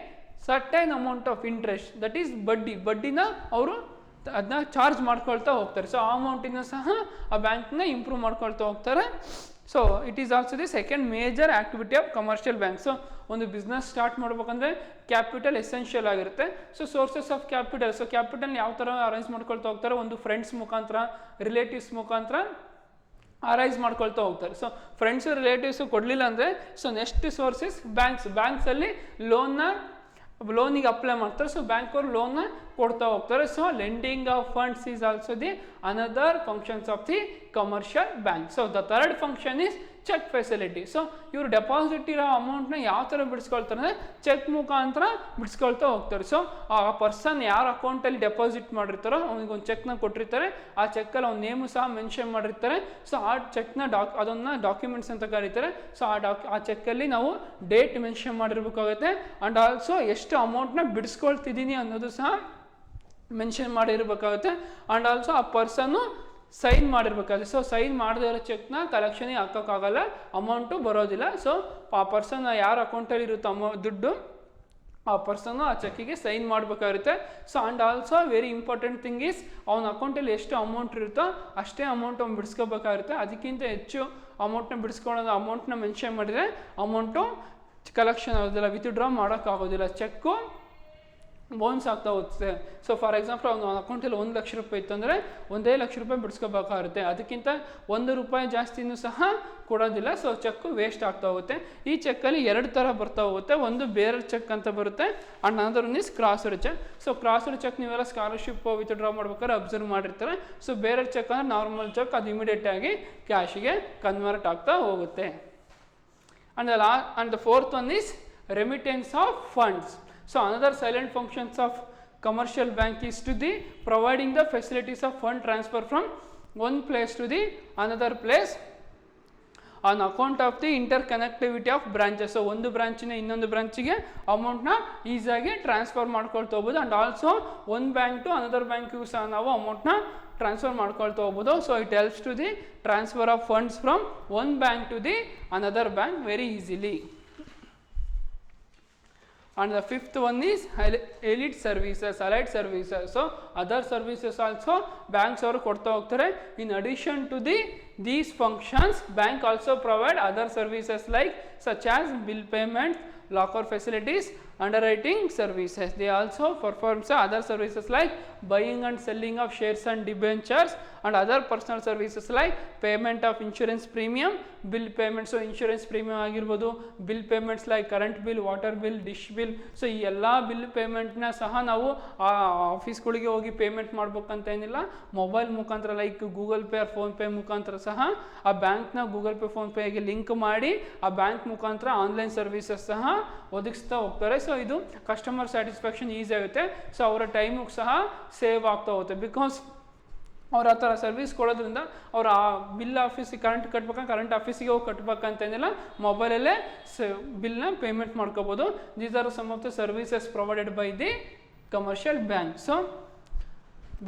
Speaker 1: certain amount of interest, that is ಬಡ್ಡಿನ ಅವರು ಅದನ್ನ ಚಾರ್ಜ್ ಮಾಡ್ಕೊಳ್ತಾ ಹೋಗ್ತಾರೆ. ಸೊ ಆ ಅಮೌಂಟಿನ ಸಹ ಆ ಬ್ಯಾಂಕ್ನ ಇಂಪ್ರೂವ್ ಮಾಡ್ಕೊಳ್ತಾ ಹೋಗ್ತಾರೆ. So it is also the second major activity of commercial bank. So ಒಂದು ಬಿಸ್ನೆಸ್ ಸ್ಟಾರ್ಟ್ ಮಾಡ್ಬೇಕಂದ್ರೆ ಕ್ಯಾಪಿಟಲ್ ಎಸೆನ್ಷಿಯಲ್ ಆಗಿರುತ್ತೆ. So sources of capital, so capital ಯಾವ ಥರ ಅರೇಂಜ್ ಮಾಡ್ಕೊಳ್ತಾ ಹೋಗ್ತಾರೆ? ಒಂದು ಫ್ರೆಂಡ್ಸ್ ಮುಖಾಂತರ, ರಿಲೇಟಿವ್ಸ್ ಮುಖಾಂತರ ಅರೈಸ್ ಮಾಡ್ಕೊಳ್ತಾ ಹೋಗ್ತಾರೆ. ಸೊ ಫ್ರೆಂಡ್ಸು ರಿಲೇಟಿವ್ಸು ಕೊಡಲಿಲ್ಲ ಅಂದರೆ ಸೊ ನೆಕ್ಸ್ಟ್ ಸೋರ್ಸಸ್ ಬ್ಯಾಂಕ್ಸಲ್ಲಿ ಲೋನಿಗೆ ಅಪ್ಲೈ ಮಾಡ್ತಾರೆ. ಸೊ ಬ್ಯಾಂಕ್ ಅವರು ಲೋನ್ನ ಕೊಡ್ತಾ ಹೋಗ್ತಾರೆ. So lending of funds is also the another functions of the commercial bank. So the third function is cheque facility. So ಇವರು ಡೆಪಾಸಿಟ್ ಇರೋ ಅಮೌಂಟ್ನ ಯಾವ ಥರ ಬಿಡಿಸ್ಕೊಳ್ತಾರೆ ಅಂದರೆ ಚೆಕ್ ಮುಖಾಂತರ ಬಿಡಿಸ್ಕೊಳ್ತಾ ಹೋಗ್ತಾರೆ. ಸೊ ಆ ಪರ್ಸನ್ ಯಾರ ಅಕೌಂಟಲ್ಲಿ ಡೆಪಾಸಿಟ್ ಮಾಡಿರ್ತಾರೋ ಅವ್ನಿಗೊಂದು ಚೆಕ್ನ ಕೊಟ್ಟಿರ್ತಾರೆ. ಆ ಚೆಕ್ಕಲ್ಲಿ ಅವ್ನ ನೇಮು ಸಹ ಮೆನ್ಷನ್ ಮಾಡಿರ್ತಾರೆ. ಸೊ ಆ ಚೆಕ್ನ ಅದನ್ನು ಡಾಕ್ಯುಮೆಂಟ್ಸ್ ಅಂತ ಕರೀತಾರೆ. ಸೊ ಆ ಚೆಕ್ಕಲ್ಲಿ ನಾವು ಡೇಟ್ ಮೆನ್ಷನ್ ಮಾಡಿರ್ಬೇಕಾಗುತ್ತೆ. ಆ್ಯಂಡ್ ಆಲ್ಸೋ ಎಷ್ಟು ಅಮೌಂಟ್ನ ಬಿಡಿಸ್ಕೊಳ್ತಿದ್ದೀನಿ ಅನ್ನೋದು ಸಹ ಮೆನ್ಷನ್ ಮಾಡಿರ್ಬೇಕಾಗುತ್ತೆ. ಆ್ಯಂಡ್ ಆಲ್ಸೋ ಆ ಪರ್ಸನ್ನು ಸೈನ್ ಮಾಡಿರ್ಬೇಕಾದ್ರೆ. ಸೊ ಸೈನ್ ಮಾಡದೇ ಇರೋ ಚೆಕ್ನ ಕಲೆಕ್ಷನಿಗೆ ಹಾಕೋಕ್ಕಾಗಲ್ಲ, ಅಮೌಂಟು ಬರೋದಿಲ್ಲ. ಸೊ ಆ ಪರ್ಸನ್ ಯಾರ ಅಕೌಂಟಲ್ಲಿ ಇರುತ್ತೋ ದುಡ್ಡು ಆ ಪರ್ಸನ್ನು ಆ ಚೆಕ್ಕಿಗೆ ಸೈನ್ ಮಾಡಬೇಕಾಗುತ್ತೆ. So and also very important thing is ಅವನ ಅಕೌಂಟಲ್ಲಿ ಎಷ್ಟು ಅಮೌಂಟ್ ಇರುತ್ತೋ ಅಷ್ಟೇ ಅಮೌಂಟ್ ಅವ್ನು ಬಿಡಿಸ್ಕೋಬೇಕಾಗುತ್ತೆ. ಅದಕ್ಕಿಂತ ಹೆಚ್ಚು ಅಮೌಂಟ್ನ ಬಿಡಿಸ್ಕೊಳ್ಳೋದು ಅಮೌಂಟ್ನ ಮೆನ್ಷನ್ ಮಾಡಿದರೆ ಅಮೌಂಟು ಕಲೆಕ್ಷನ್ ಆಗೋದಿಲ್ಲ, ವಿತ್ಡ್ರಾ ಮಾಡೋಕ್ಕಾಗೋದಿಲ್ಲ, ಚೆಕ್ಕು ಬೌನ್ಸ್ ಆಗ್ತಾ ಹೋಗುತ್ತೆ. ಸೊ ಫಾರ್ ಎಕ್ಸಾಂಪಲ್ ಅವ್ನ ಅಕೌಂಟಲ್ಲಿ 1 ಲಕ್ಷ ರೂಪಾಯಿ ಇತ್ತು ಅಂದರೆ 1 ಲಕ್ಷ ರೂಪಾಯಿ ಬಿಡಿಸ್ಕೋಬೇಕಾಗುತ್ತೆ. ಅದಕ್ಕಿಂತ 1 ರೂಪಾಯಿ ಜಾಸ್ತಿನೂ ಸಹ ಕೊಡೋದಿಲ್ಲ. ಸೊ ಚೆಕ್ಕು ವೇಸ್ಟ್ ಆಗ್ತಾ ಹೋಗುತ್ತೆ. ಈ ಚೆಕ್ಕಲ್ಲಿ 2 ಥರ ಬರ್ತಾ ಹೋಗುತ್ತೆ. ಒಂದು ಬೇರೆ ಚೆಕ್ ಅಂತ ಬರುತ್ತೆ, and another one is crossed cheque. So crossed cheque ನೀವೆಲ್ಲ ಸ್ಕಾಲರ್ಶಿಪ್ ವಿತ್ಡ್ರಾ ಮಾಡ್ಬೇಕಾದ್ರೆ ಅಬ್ಸರ್ವ್ ಮಾಡಿರ್ತಾರೆ. ಸೊ ಬೇರೆ ಚೆಕ್ ಅಂದರೆ ನಾರ್ಮಲ್ ಚೆಕ್, ಅದು ಇಮಿಡಿಯೇಟಾಗಿ ಕ್ಯಾಶಿಗೆ ಕನ್ವರ್ಟ್ ಆಗ್ತಾ ಹೋಗುತ್ತೆ. And the fourth one is remittance of funds. So another silent functions of commercial bank is to the providing the facilities of fund transfer from one place to the another place on account of the interconnectivity of branches. So ಒಂದು ಬ್ರಾಂಚಿನ ಇನ್ನೊಂದು ಬ್ರಾಂಚಿಗೆ ಅಮೌಂಟ್ನ ಈಸಿಯಾಗಿ ಟ್ರಾನ್ಸ್ಫರ್ ಮಾಡ್ಕೊಳ್ತಾ ಹೋಗ್ಬೋದು. ಆ್ಯಂಡ್ ಆಲ್ಸೋ ಒಂದು ಬ್ಯಾಂಕ್ ಟು ಅನದರ್ ಬ್ಯಾಂಕಿಗೂ ಸಹ ನಾವು ಅಮೌಂಟ್ನ ಟ್ರಾನ್ಸ್ಫರ್ ಮಾಡ್ಕೊಳ್ತಾ ಹೋಗ್ಬೋದು. So it helps to the transfer of funds from one bank to the another bank very easily. And the fifth one is allied services. So other services also banks ಅವರು ಕೊಡ್ತಾ ಹೋಗ್ತಾರೆ. In addition to these functions, bank also provide other services like such as bill payments, locker facilities, underwriting services. They also perform other services like buying and selling of shares and debentures and other personal services like payment of insurance premium, bill payments. So insurance premium ಆಗಿರ್ಬೋದು, bill payments like current bill, water bill, dish bill. So ಈ ಎಲ್ಲ ಬಿಲ್ ಪೇಮೆಂಟ್ನ ಸಹ ನಾವು ಆ ಆಫೀಸ್ಗಳಿಗೆ ಹೋಗಿ ಪೇಮೆಂಟ್ ಮಾಡ್ಬೇಕಂತ ಏನಿಲ್ಲ, ಮೊಬೈಲ್ ಮುಖಾಂತರ like Google Pay or PhonePe ಮುಖಾಂತರ ಸಹ ಆ ಬ್ಯಾಂಕ್ನ ಗೂಗಲ್ ಪೇ ಫೋನ್ಪೇಗೆ ಲಿಂಕ್ ಮಾಡಿ ಆ ಬ್ಯಾಂಕ್ ಮುಖಾಂತರ ಆನ್ಲೈನ್ ಸರ್ವಿಸಸ್ ಸಹ ಒದಗಿಸ್ತಾ ಹೋಗ್ತಾರೆ. ಸೊ ಇದು ಕಸ್ಟಮರ್ ಸ್ಯಾಟಿಸ್ಫ್ಯಾಕ್ಷನ್ ಈಸಿ ಆಗುತ್ತೆ. ಸೊ ಅವರ ಟೈಮಿಗೆ ಸಹ ಸೇವ್ ಆಗ್ತಾ ಹೋಗುತ್ತೆ. ಬಿಕಾಸ್ ಅವ್ರು ಆ ಥರ ಸರ್ವಿಸ್ ಕೊಡೋದ್ರಿಂದ ಅವ್ರು ಆ ಬಿಲ್ ಆಫೀಸಿಗೆ ಕರೆಂಟ್ ಆಫೀಸಿಗೆ ಹೋಗಿ ಕಟ್ಬೇಕಂತೇನಿಲ್ಲ, ಮೊಬೈಲಲ್ಲೇ ಬಿಲ್ನ ಪೇಮೆಂಟ್ ಮಾಡ್ಕೋಬೋದು. These are some of the services provided by the commercial bank. So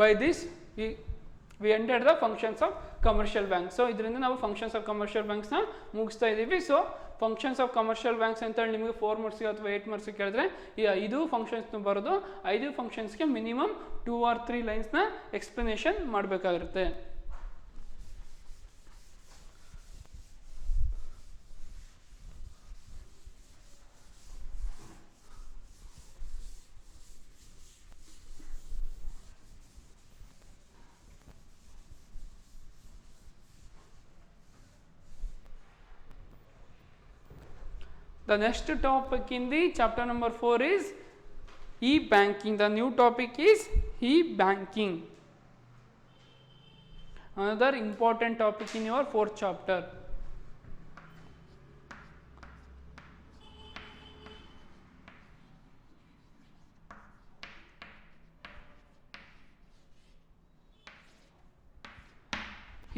Speaker 1: by this we ended the functions of commercial bank. So ಇದರಿಂದ ನಾವು ಫಂಕ್ಷನ್ಸ್ ಆಫ್ ಕಮರ್ಷಿಯಲ್ ಬ್ಯಾಂಕ್ಸ್ನ ಮುಗಿಸ್ತಾ ಇದ್ದೀವಿ. So functions of commercial banks ಅಂತೇಳಿ ನಿಮಗೆ 4 ಮಾರ್ಕ್ಸ್ಗೆ ಅಥವಾ 8 ಮಾರ್ಕ್ಸ್ಗೆ ಕೇಳಿದ್ರೆ ಈ 5 ಫಂಕ್ಷನ್ಸ್ನ ಬರೋದು, 5 ಫಂಕ್ಷನ್ಸ್ಗೆ ಮಿನಿಮಮ್ 2 or 3 ಲೈನ್ಸ್ನ ಎಕ್ಸ್ಪ್ಲನೇಷನ್ ಮಾಡಬೇಕಾಗಿರುತ್ತೆ. The next topic in the chapter number 4 is e-banking. The new topic is e-banking. Another important topic in your 4th chapter.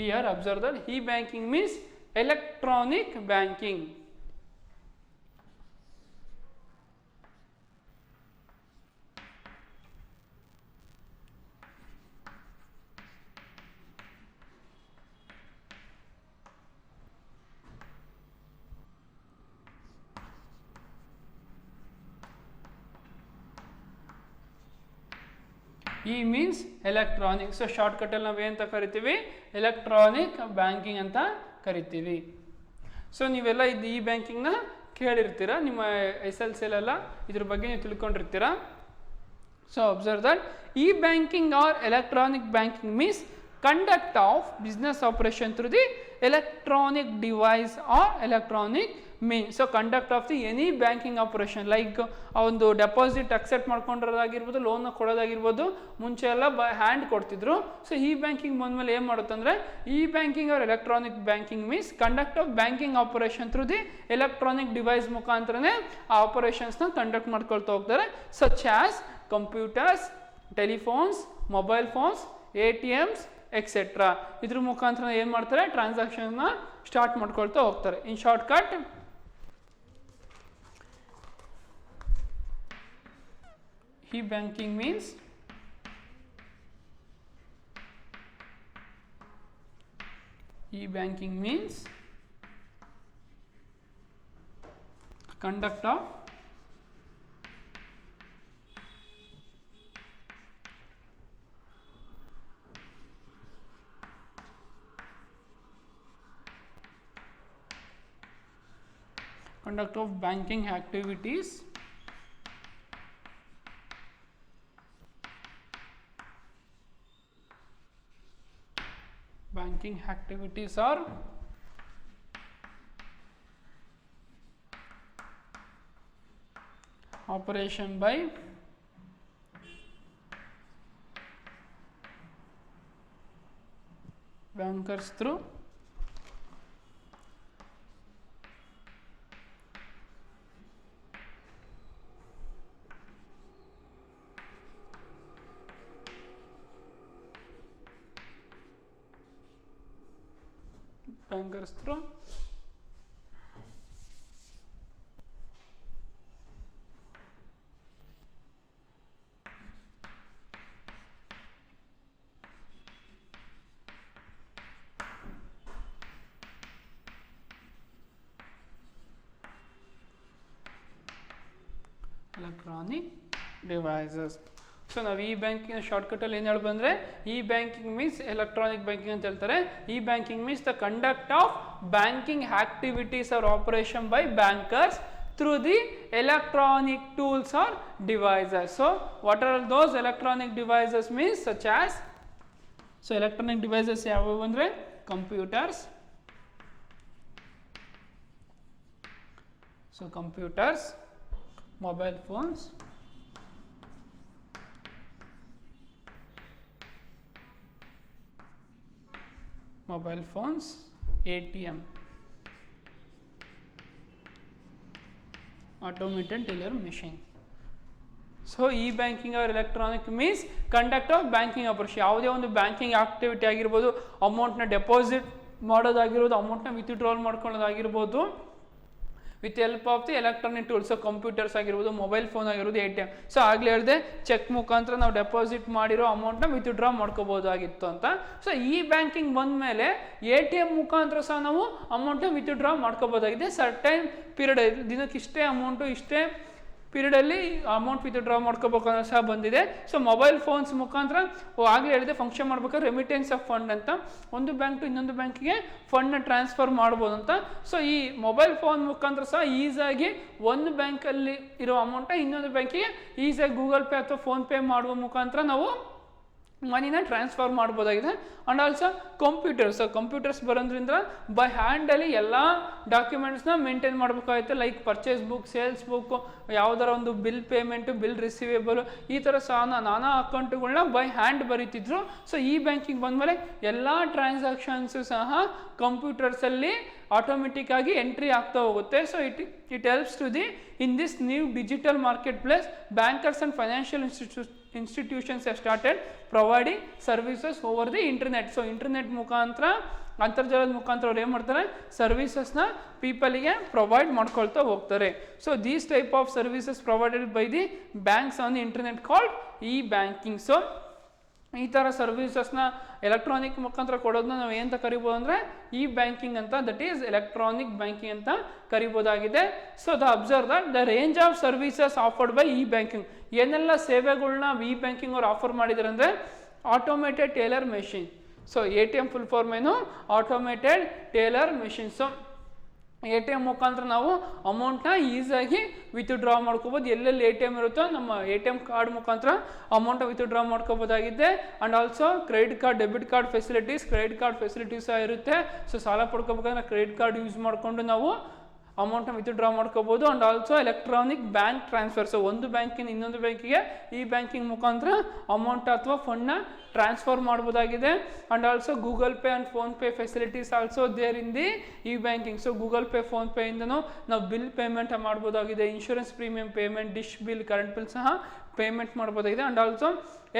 Speaker 1: Here observe that e-banking means electronic banking. E means electronic. So ಶಾರ್ಟ್ಕಟಲ್ಲಿ ನಾವು ಏನಂತ ಕರಿತೀವಿ, ಎಲೆಕ್ಟ್ರಾನಿಕ್ ಬ್ಯಾಂಕಿಂಗ್ ಅಂತ ಕರಿತೀವಿ. ಸೊ ನೀವೆಲ್ಲ ಇದು ಇ ಬ್ಯಾಂಕಿಂಗ್ನ ಕೇಳಿರ್ತೀರ, ನಿಮ್ಮ SLCಲೆಲ್ಲ ಇದ್ರ ಬಗ್ಗೆ ನೀವು ತಿಳ್ಕೊಂಡಿರ್ತೀರ. So observe that e banking or electronic banking means conduct of business operation through the electronic device or electronic means. So conduct of the any banking operation like ಒಂದು ಡೆಪಾಸಿಟ್ ಅಕ್ಸೆಪ್ಟ್ ಮಾಡ್ಕೊಂಡಿರೋದಾಗಿರ್ಬೋದು, ಲೋನ್ನ ಕೊಡೋದಾಗಿರ್ಬೋದು, ಮುಂಚೆ ಎಲ್ಲ ಹ್ಯಾಂಡ್ ಕೊಡ್ತಿದ್ರು. ಸೊ ಇ ಬ್ಯಾಂಕಿಂಗ್ ಬಂದಮೇಲೆ ಏನು ಮಾಡುತ್ತಂದರೆ e banking or electronic banking means conduct of banking operation through the electronic device ಮುಖಾಂತರನೇ ಆ ಆಪರೇಷನ್ಸ್ನ ಕಂಡಕ್ಟ್ ಮಾಡ್ಕೊಳ್ತಾ ಹೋಗ್ತಾರೆ. Such as computers, telephones, mobile phones, ATMs etcetera. ಇದ್ರ ಮುಖಾಂತರ ಏನು ಮಾಡ್ತಾರೆ, ಟ್ರಾನ್ಸಾಕ್ಷನ್ನ ಸ್ಟಾರ್ಟ್ ಮಾಡ್ಕೊಳ್ತಾ ಹೋಗ್ತಾರೆ. In shortcut e banking means conduct of banking activities are operation by bankers through electronic devices. So ನಾವು ಇ ಬ್ಯಾಂಕಿಂಗ್ ಶಾರ್ಟ್ಕಟಲ್ಲಿ ಏನು ಹೇಳಿ ಬಂದರೆ E banking means electronic banking ಅಂತ ಹೇಳ್ತಾರೆ. E banking means the conduct of banking activities are operation by bankers through the electronic tools or devices. So what are those electronic devices means such as, so electronic devices ಯಾವ್ಯಾವು ಅಂದರೆ computers, so computers, mobile phones, ATM, automated teller machine. So e banking or electronic means conduct of banking operation. ಯಾವುದೇ ಒಂದು ಬ್ಯಾಂಕಿಂಗ್ ಆಕ್ಟಿವಿಟಿ ಆಗಿರ್ಬೋದು, ಅಮೌಂಟ್ನ ಡೆಪಾಸಿಟ್ ಮಾಡೋದಾಗಿರ್ಬೋದು, ಅಮೌಂಟ್ನ ವಿತ್ಡ್ರಾಲ್ ಮಾಡ್ಕೊಳ್ಳೋದಾಗಿರ್ಬೋದು, with help of the electronic tools, computers ಆಗಿರ್ಬೋದು, ಮೊಬೈಲ್ ಫೋನ್ ಆಗಿರ್ಬೋದು, ATM. ಸೊ ಆಗಲೇ ಹೇಳಿದೆ ಚೆಕ್ ಮುಖಾಂತರ ನಾವು ಡೆಪಾಸಿಟ್ ಮಾಡಿರೋ ಅಮೌಂಟ್ನ ವಿತ್ಡ್ರಾ ಮಾಡ್ಕೋಬೋದಾಗಿತ್ತು ಅಂತ. ಸೊ ಈ ಬ್ಯಾಂಕಿಂಗ್ ಬಂದ ಮೇಲೆ ATM ಮುಖಾಂತರ ಸಹ ನಾವು ಅಮೌಂಟ್ನ ವಿತ್ಡ್ರಾ ಮಾಡ್ಕೋಬೋದಾಗಿದೆ. ಸರ್ಟೈನ್ ಪೀರಿಯಡ್, ದಿನಕ್ಕೆ ಇಷ್ಟೇ ಅಮೌಂಟು, ಇಷ್ಟೇ ಪೀರಿಯಡಲ್ಲಿ ಅಮೌಂಟ್ ವಿತ್ಡ್ರಾ ಮಾಡ್ಕೋಬೇಕನ್ನೋ ಸಹ ಬಂದಿದೆ. ಸೊ ಮೊಬೈಲ್ ಫೋನ್ಸ್ ಮುಖಾಂತರ ಆಗಲೇ ಹೇಳಿದೆ ಫಂಕ್ಷನ್ ಮಾಡ್ಬೇಕಾದ್ರೆ ರೆಮಿಟೆನ್ಸ್ ಆಫ್ ಫಂಡ್ ಅಂತ, ಒಂದು ಬ್ಯಾಂಕ್ ಟು ಇನ್ನೊಂದು ಬ್ಯಾಂಕಿಗೆ ಫಂಡ್ನ ಟ್ರಾನ್ಸ್ಫರ್ ಮಾಡ್ಬೋದು ಅಂತ. ಸೊ ಈ ಮೊಬೈಲ್ ಫೋನ್ ಮುಖಾಂತರ ಸಹ ಈಸಾಗಿ ಒಂದು ಬ್ಯಾಂಕಲ್ಲಿ ಇರೋ ಅಮೌಂಟ ಇನ್ನೊಂದು ಬ್ಯಾಂಕಿಗೆ ಈಸಾಗಿ ಗೂಗಲ್ ಪೇ ಅಥವಾ ಫೋನ್ಪೇ ಮಾಡುವ ಮುಖಾಂತರ ನಾವು ಮನಿನ ಟ್ರಾನ್ಸ್ಫರ್ ಮಾಡ್ಬೋದಾಗಿದೆ. ಆ್ಯಂಡ್ ಆಲ್ಸೋ ಕಂಪ್ಯೂಟರ್ಸ್ ಬರೋದ್ರಿಂದ ಬೈ ಹ್ಯಾಂಡಲ್ಲಿ ಎಲ್ಲ ಡಾಕ್ಯುಮೆಂಟ್ಸ್ನ ಮೇಂಟೈನ್ ಮಾಡಬೇಕಾಗುತ್ತೆ. Like purchase book, sales book, ಯಾವುದರ ಒಂದು ಬಿಲ್ ಪೇಮೆಂಟು, ಬಿಲ್ ರಿಸೀವೇಬಲ್, ಈ ಥರ ಸಹ ನಾನಾ ಅಕೌಂಟ್ಗಳನ್ನ ಬೈ ಹ್ಯಾಂಡ್ ಬರೀತಿದ್ರು. ಸೊ ಈ ಬ್ಯಾಂಕಿಂಗ್ ಬಂದಮೇಲೆ ಎಲ್ಲ ಟ್ರಾನ್ಸಾಕ್ಷನ್ಸು ಸಹ ಕಂಪ್ಯೂಟರ್ಸಲ್ಲಿ ಆಟೋಮೆಟಿಕ್ ಆಗಿ ಎಂಟ್ರಿ ಆಗ್ತಾ ಹೋಗುತ್ತೆ. So it helps to the in this new digital marketplace bankers and financial institutions have started providing services over the internet. So internet ಮುಖಾಂತರ, ಅಂತರ್ಜಾಲದ ಮುಖಾಂತರ ಅವ್ರು ಏನು ಮಾಡ್ತಾರೆ, ಸರ್ವಿಸಸ್ನ ಪೀಪಲಿಗೆ ಪ್ರೊವೈಡ್ ಮಾಡ್ಕೊಳ್ತಾ ಹೋಗ್ತಾರೆ. So these type of services provided by the banks on the internet called E banking. So ಈ ಥರ ಸರ್ವಿಸಸ್ನ ಎಲೆಕ್ಟ್ರಾನಿಕ್ ಮುಖಾಂತರ ಕೊಡೋದನ್ನ ನಾವು ಏನಂತ ಕರಿಬೋದು ಅಂದರೆ ಇ ಬ್ಯಾಂಕಿಂಗ್ ಅಂತ, ದಟ್ ಈಸ್ ಎಲೆಕ್ಟ್ರಾನಿಕ್ ಬ್ಯಾಂಕಿಂಗ್ ಅಂತ ಕರಿಬೋದಾಗಿದೆ. So observe that the range of services offered by e banking, ಏನೆಲ್ಲ ಸೇವೆಗಳನ್ನ ಇ ಬ್ಯಾಂಕಿಂಗ್ ಅವ್ರು ಆಫರ್ ಮಾಡಿದ್ದಾರೆ ಅಂದರೆ automated teller machine. So ATM full form ಏನು, automated teller machine. So ATM ಮುಖಾಂತರ ನಾವು ಅಮೌಂಟ್ನ ಈಸಾಗಿ ವಿತ್ಡ್ರಾ ಮಾಡ್ಕೋಬೋದು. ಎಲ್ಲೆಲ್ಲಿ ATM ಇರುತ್ತೋ ನಮ್ಮ ATM ಕಾರ್ಡ್ ಮುಖಾಂತರ ಅಮೌಂಟ್ ವಿತ್ಡ್ರಾ ಮಾಡ್ಕೋಬೋದಾಗಿದೆ. And also credit card, debit card facilities ಸಹ ಇರುತ್ತೆ. ಸೊ ಸಾಲ ಪಡ್ಕೋಬೇಕಂದ್ರೆ ಕ್ರೆಡಿಟ್ ಕಾರ್ಡ್ ಯೂಸ್ ಮಾಡಿಕೊಂಡು ನಾವು ಅಮೌಂಟ್ನ ವಿತ್ಡ್ರಾ ಮಾಡ್ಕೋಬೋದು. And also electronic bank transfer, so ಒಂದು ಬ್ಯಾಂಕಿನ ಇನ್ನೊಂದು ಬ್ಯಾಂಕಿಗೆ ಈ ಬ್ಯಾಂಕಿಂಗ್ ಮುಖಾಂತರ ಅಮೌಂಟ್ ಅಥವಾ ಫಂಡ್ನ ಟ್ರಾನ್ಸ್ಫರ್ ಮಾಡ್ಬೋದಾಗಿದೆ. And also Google Pay and PhonePe facilities also there in the e banking. So Google Pay, ಫೋನ್ಪೇಯಿಂದನೂ ನಾವು ಬಿಲ್ ಪೇಮೆಂಟ್ ಮಾಡ್ಬೋದಾಗಿದೆ, insurance premium payment, dish bill, current bill ಸಹ ಪೇಮೆಂಟ್ ಮಾಡ್ಬೋದಾಗಿದೆ. And also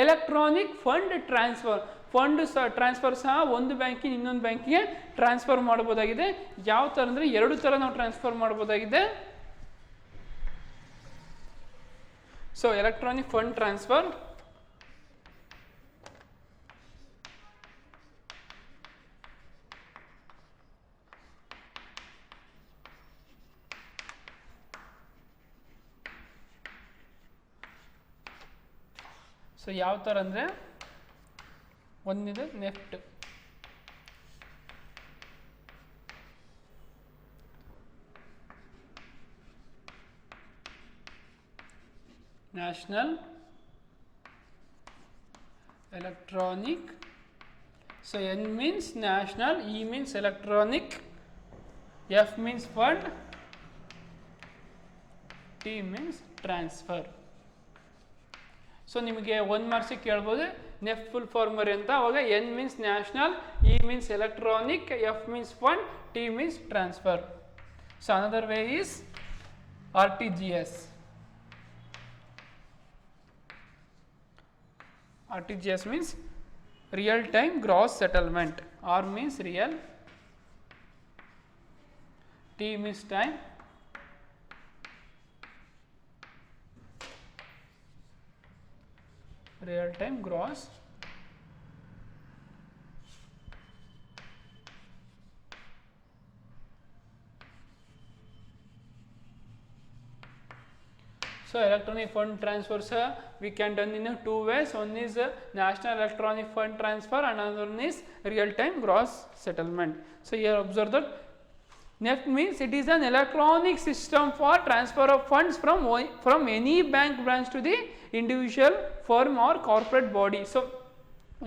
Speaker 1: electronic fund transfer ಸಹ ಒಂದು ಬ್ಯಾಂಕಿನ ಇನ್ನೊಂದು ಬ್ಯಾಂಕಿಗೆ ಟ್ರಾನ್ಸ್ಫರ್ ಮಾಡ್ಬೋದಾಗಿದೆ. ಯಾವ ಥರ ಅಂದರೆ 2 ಥರ ನಾವು ಟ್ರಾನ್ಸ್ಫರ್ ಮಾಡ್ಬೋದಾಗಿದೆ. So electronic fund transfer, so ಯಾವ ಥರ ಅಂದರೆ ಒಂದಿದೆ NEFT, national electronic. So N means national, E means electronic, F means fund, T means transfer. So ನಿಮಗೆ 1 ಮಾರ್ಕ್ಸಿಗೆ ಕೇಳ್ಬೋದು ನೆಫ್ಟ್ ಫುಲ್ ಫಾರ್ಮ್ ಅಂತ. ಅವಾಗ N means national, E means electronic, F means fund, T means transfer. So another way is RTGS. RTGS means real time gross settlement. R means real, T means time, real time gross So electronic fund transfers we can done in 2 ways. One is national electronic fund transfer and another one is real time gross settlement. So here observe that NEFT means it is an electronic system for transfer of funds from any bank branch to the individual firm or corporate body. So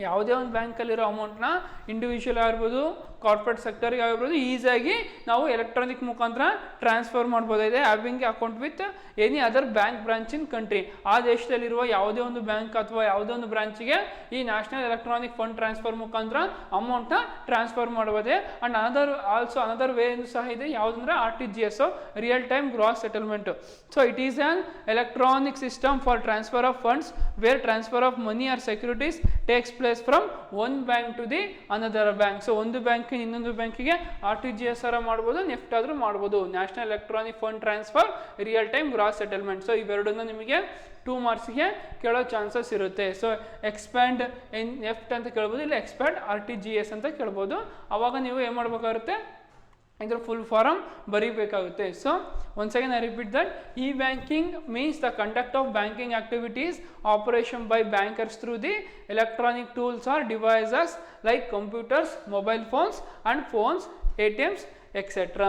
Speaker 1: ಯಾವುದೇ ಒಂದು ಬ್ಯಾಂಕಲ್ಲಿರೋ ಅಮೌಂಟ್ನ ಇಂಡಿವಿಜುವಲ್ ಆಗಿರ್ಬೋದು ಕಾರ್ಪೊರೇಟ್ ಸೆಕ್ಟರ್ಗೆ ಆಗಿರ್ಬೋದು ಈಸಿಯಾಗಿ ನಾವು ಎಲೆಕ್ಟ್ರಾನಿಕ್ ಮುಖಾಂತರ ಟ್ರಾನ್ಸ್ಫರ್ ಮಾಡ್ಬೋದಾಗಿದೆ having account with any other bank branch in country. ಆ ದೇಶದಲ್ಲಿರುವ ಯಾವುದೇ ಒಂದು ಬ್ಯಾಂಕ್ ಅಥವಾ ಯಾವುದೇ ಒಂದು ಬ್ರಾಂಚಿಗೆ ಈ ನ್ಯಾಷನಲ್ ಎಲೆಕ್ಟ್ರಾನಿಕ್ ಫಂಡ್ ಟ್ರಾನ್ಸ್ಫರ್ ಮುಖಾಂತರ ಅಮೌಂಟ್ನ ಟ್ರಾನ್ಸ್ಫರ್ ಮಾಡ್ಬೋದೇ. ಆ್ಯಂಡ್ ಅನದರ್ ವೇ ಸಹ ಇದೆ, ಯಾವುದಂದ್ರೆ RTGS, real time gross settlement. So it is an electronic system for transfer of funds where transfer of money or securities takes place from one bank to the another bank. So ಒಂದು ಬ್ಯಾಂಕ್ ಬ್ಯಾಂಕಿನ ಇನ್ನೊಂದು ಬ್ಯಾಂಕಿಗೆ RTGS ಮಾಡ್ಬೋದು, ನೆಫ್ಟ್ ಆದರೂ ಮಾಡ್ಬೋದು. National electronic fund transfer, real time gross settlement. So ಇವೆರಡನ್ನ ನಿಮಗೆ 2 ಮಾರ್ಕ್ಸ್ಗೆ ಕೇಳೋ ಚಾನ್ಸಸ್ ಇರುತ್ತೆ. ಸೊ ಎಕ್ಸ್ಪ್ಯಾಂಡ್ ನೆಫ್ಟ್ ಅಂತ ಕೇಳ್ಬೋದು, ಇಲ್ಲ ಎಕ್ಸ್ಪ್ಯಾಂಡ್ RTGS ಅಂತ ಕೇಳ್ಬೋದು. ಅವಾಗ ನೀವು ಏನು ಮಾಡ್ಬೇಕಾಗುತ್ತೆ, ಇದ್ರ ಫುಲ್ ಫಾರಮ್ ಬರೀಬೇಕಾಗುತ್ತೆ. So once again I repeat that e banking means the conduct of banking activities operation by bankers through the electronic tools or devices like computers, mobile phones and phones, ATMs, etc.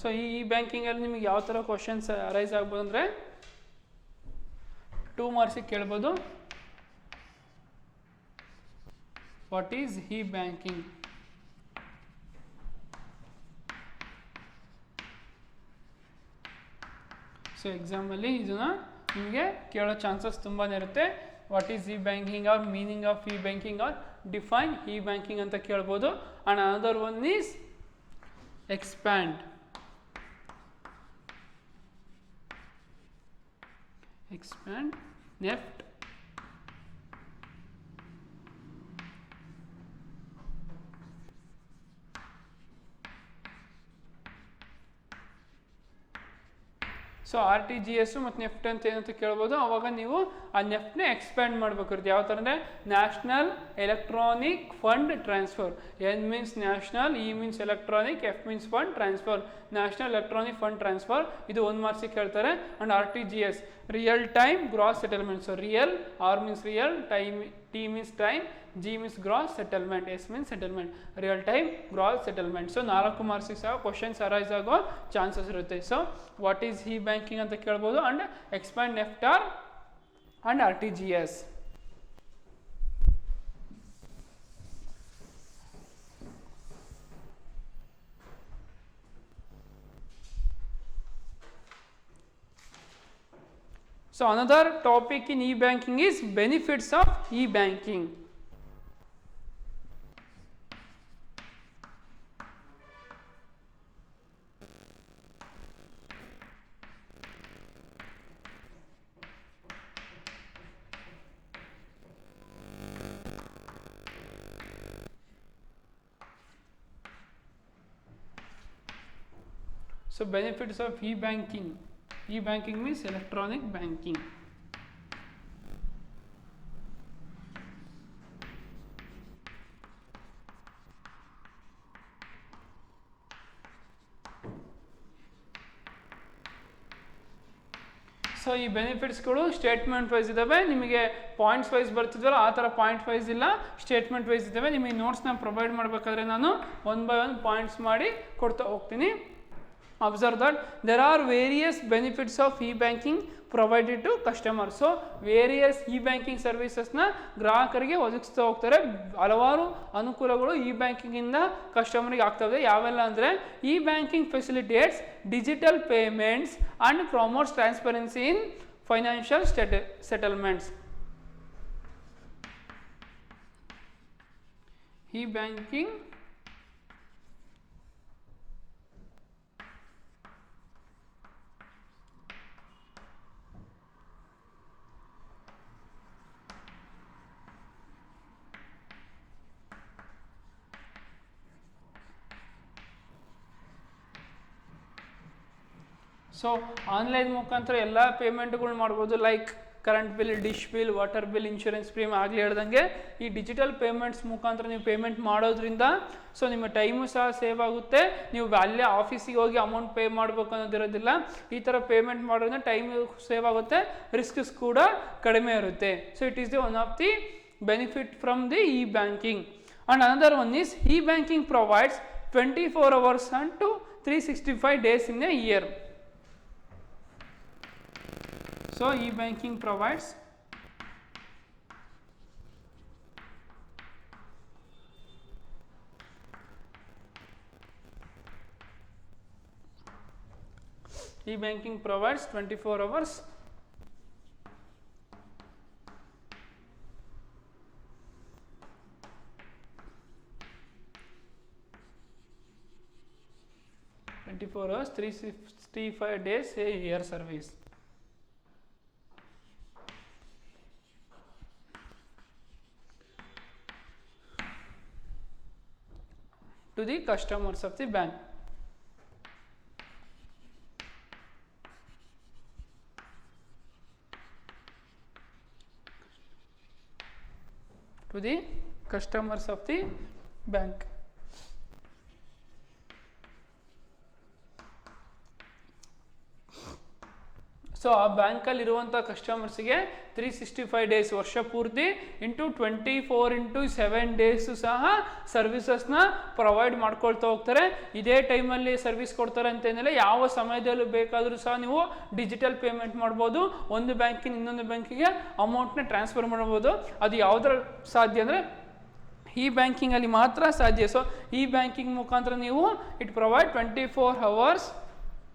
Speaker 1: So e ಬ್ಯಾಂಕಿಂಗಲ್ಲಿ ನಿಮಗೆ ಯಾವ ಥರ ಕ್ವಶನ್ಸ್ ಅರೈಸ್ ಆಗ್ಬೋದು ಅಂದರೆ 2 ಮಾರ್ಕ್ಸಿಗೆ ಕೇಳ್ಬೋದು. What is E banking? So ಎಕ್ಸಾಮಲ್ಲಿ ಇದನ್ನು ನಿಮಗೆ ಕೇಳೋ ಚಾನ್ಸಸ್ ತುಂಬಾ ಇರುತ್ತೆ. What is E banking or meaning of e banking or define e banking ಅಂತ ಕೇಳ್ಬೋದು. And another one is expand. Expand, NEFT, so RTGS ಮತ್ತು ನೆಫ್ಟ್ ಅಂತ ಏನಂತ ಕೇಳ್ಬೋದು. ಅವಾಗ ನೀವು ಆ ನೆಫ್ಟ್ನ ಎಕ್ಸ್ಪ್ಯಾಂಡ್ ಮಾಡಬೇಕಾಗುತ್ತೆ. ಯಾವ ಥರ ಅಂದರೆ national electronic fund transfer. N means national, E means electronic, F means fund transfer. National electronic fund transfer ಇದು 1 ಮಾರ್ಕ್ಸಿಗೆ ಕೇಳ್ತಾರೆ. And RTGS real time gross settlement. So real, R means real, T means time, G means gross settlement, S means settlement, real time gross settlement. So 4 ಮಾರ್ಕ್ಸಿಗೆ ಸಹ ಕ್ವಶನ್ಸ್ ಅರೈಸ್ ಆಗೋ ಚಾನ್ಸಸ್ ಇರುತ್ತೆ. So what is E banking ಅಂತ ಕೇಳ್ಬೋದು. And expand, NEFT R and RTGS. So another topic in e-banking is benefits of e-banking. So benefits of e-banking. E-banking means electronic banking. So ಈ ಬೆನಿಫಿಟ್ಸ್ಗಳು ಸ್ಟೇಟ್ಮೆಂಟ್ ವೈಸ್ ಇದ್ದಾವೆ. ನಿಮಗೆ ಪಾಯಿಂಟ್ಸ್ ವೈಸ್ ಬರ್ತಿದ್ವಲ್ಲ ಆ ಥರ ಪಾಯಿಂಟ್ ವೈಸ್ ಇಲ್ಲ, ಸ್ಟೇಟ್ಮೆಂಟ್ ವೈಸ್ ಇದ್ದಾವೆ. ನಿಮಗೆ ನೋಟ್ಸ್ನ ಪ್ರೊವೈಡ್ ಮಾಡಬೇಕಾದ್ರೆ ನಾನು 1 by 1 ಪಾಯಿಂಟ್ಸ್ ಮಾಡಿ ಕೊಡ್ತಾ ಹೋಗ್ತೀನಿ. Observe that there are various benefits of e-banking provided to customers. So various e-banking ಸರ್ವಿಸಸ್ನ ಗ್ರಾಹಕರಿಗೆ ಒದಗಿಸ್ತಾ ಹೋಗ್ತಾರೆ. ಹಲವಾರು ಅನುಕೂಲಗಳು e-banking ಕಸ್ಟಮರಿಗೆ ಆಗ್ತವೆ. ಯಾವೆಲ್ಲ ಅಂದರೆ e-banking facilitates digital payments and promotes transparency in financial settlements. E-banking so online ಮುಖಾಂತರ ಎಲ್ಲ ಪೇಮೆಂಟ್ಗಳು ಮಾಡ್ಬೋದು. Like current bill, dish bill, water bill, insurance premium ಆಗಲಿ ಹೇಳ್ದಂಗೆ ಈ ಡಿಜಿಟಲ್ ಪೇಮೆಂಟ್ಸ್ ಮುಖಾಂತರ ನೀವು ಪೇಮೆಂಟ್ ಮಾಡೋದ್ರಿಂದ ಸೊ ನಿಮ್ಮ ಟೈಮು ಸಹ ಸೇವ್ ಆಗುತ್ತೆ. ನೀವು ಅಲ್ಲೇ ಆಫೀಸಿಗೆ ಹೋಗಿ ಅಮೌಂಟ್ ಪೇ ಮಾಡಬೇಕು ಅನ್ನೋದಿರೋದಿಲ್ಲ. ಈ ಥರ ಪೇಮೆಂಟ್ ಮಾಡೋದ್ರಿಂದ ಟೈಮ್ ಸೇವ್ ಆಗುತ್ತೆ, ರಿಸ್ಕ್ಸ್ ಕೂಡ ಕಡಿಮೆ ಇರುತ್ತೆ. So it is the one of the benefit from the e-banking. And another one is e-banking provides 24 hours and to 365 days in a year. So e-banking provides e-banking provides 24 hours 24 hours, 365 days a year service. To the customers of the bank. To the customers of the bank. So ಆ ಬ್ಯಾಂಕಲ್ಲಿ ಇರುವಂಥ ಕಸ್ಟಮರ್ಸ್ಗೆ 365 ಡೇಸ್ ವರ್ಷ ಪೂರ್ತಿ ಇಂಟು 24/7 ಡೇಸು ಸಹ ಸರ್ವಿಸಸ್ನ ಪ್ರೊವೈಡ್ ಮಾಡ್ಕೊಳ್ತಾ ಹೋಗ್ತಾರೆ. ಇದೇ ಟೈಮಲ್ಲಿ ಸರ್ವಿಸ್ ಕೊಡ್ತಾರೆ ಅಂತೇನಿಲ್ಲ, ಯಾವ ಸಮಯದಲ್ಲೂ ಬೇಕಾದರೂ ಸಹ ನೀವು ಡಿಜಿಟಲ್ ಪೇಮೆಂಟ್ ಮಾಡ್ಬೋದು, ಒಂದು ಬ್ಯಾಂಕಿನ ಇನ್ನೊಂದು ಬ್ಯಾಂಕಿಗೆ ಅಮೌಂಟ್ನ ಟ್ರಾನ್ಸ್ಫರ್ ಮಾಡ್ಬೋದು. ಅದು ಯಾವುದ್ರ ಸಾಧ್ಯ ಅಂದರೆ ಈ ಬ್ಯಾಂಕಿಂಗಲ್ಲಿ ಮಾತ್ರ ಸಾಧ್ಯ. ಸೊ ಈ ಬ್ಯಾಂಕಿಂಗ್ ಮುಖಾಂತರ ನೀವು it provide 24 hours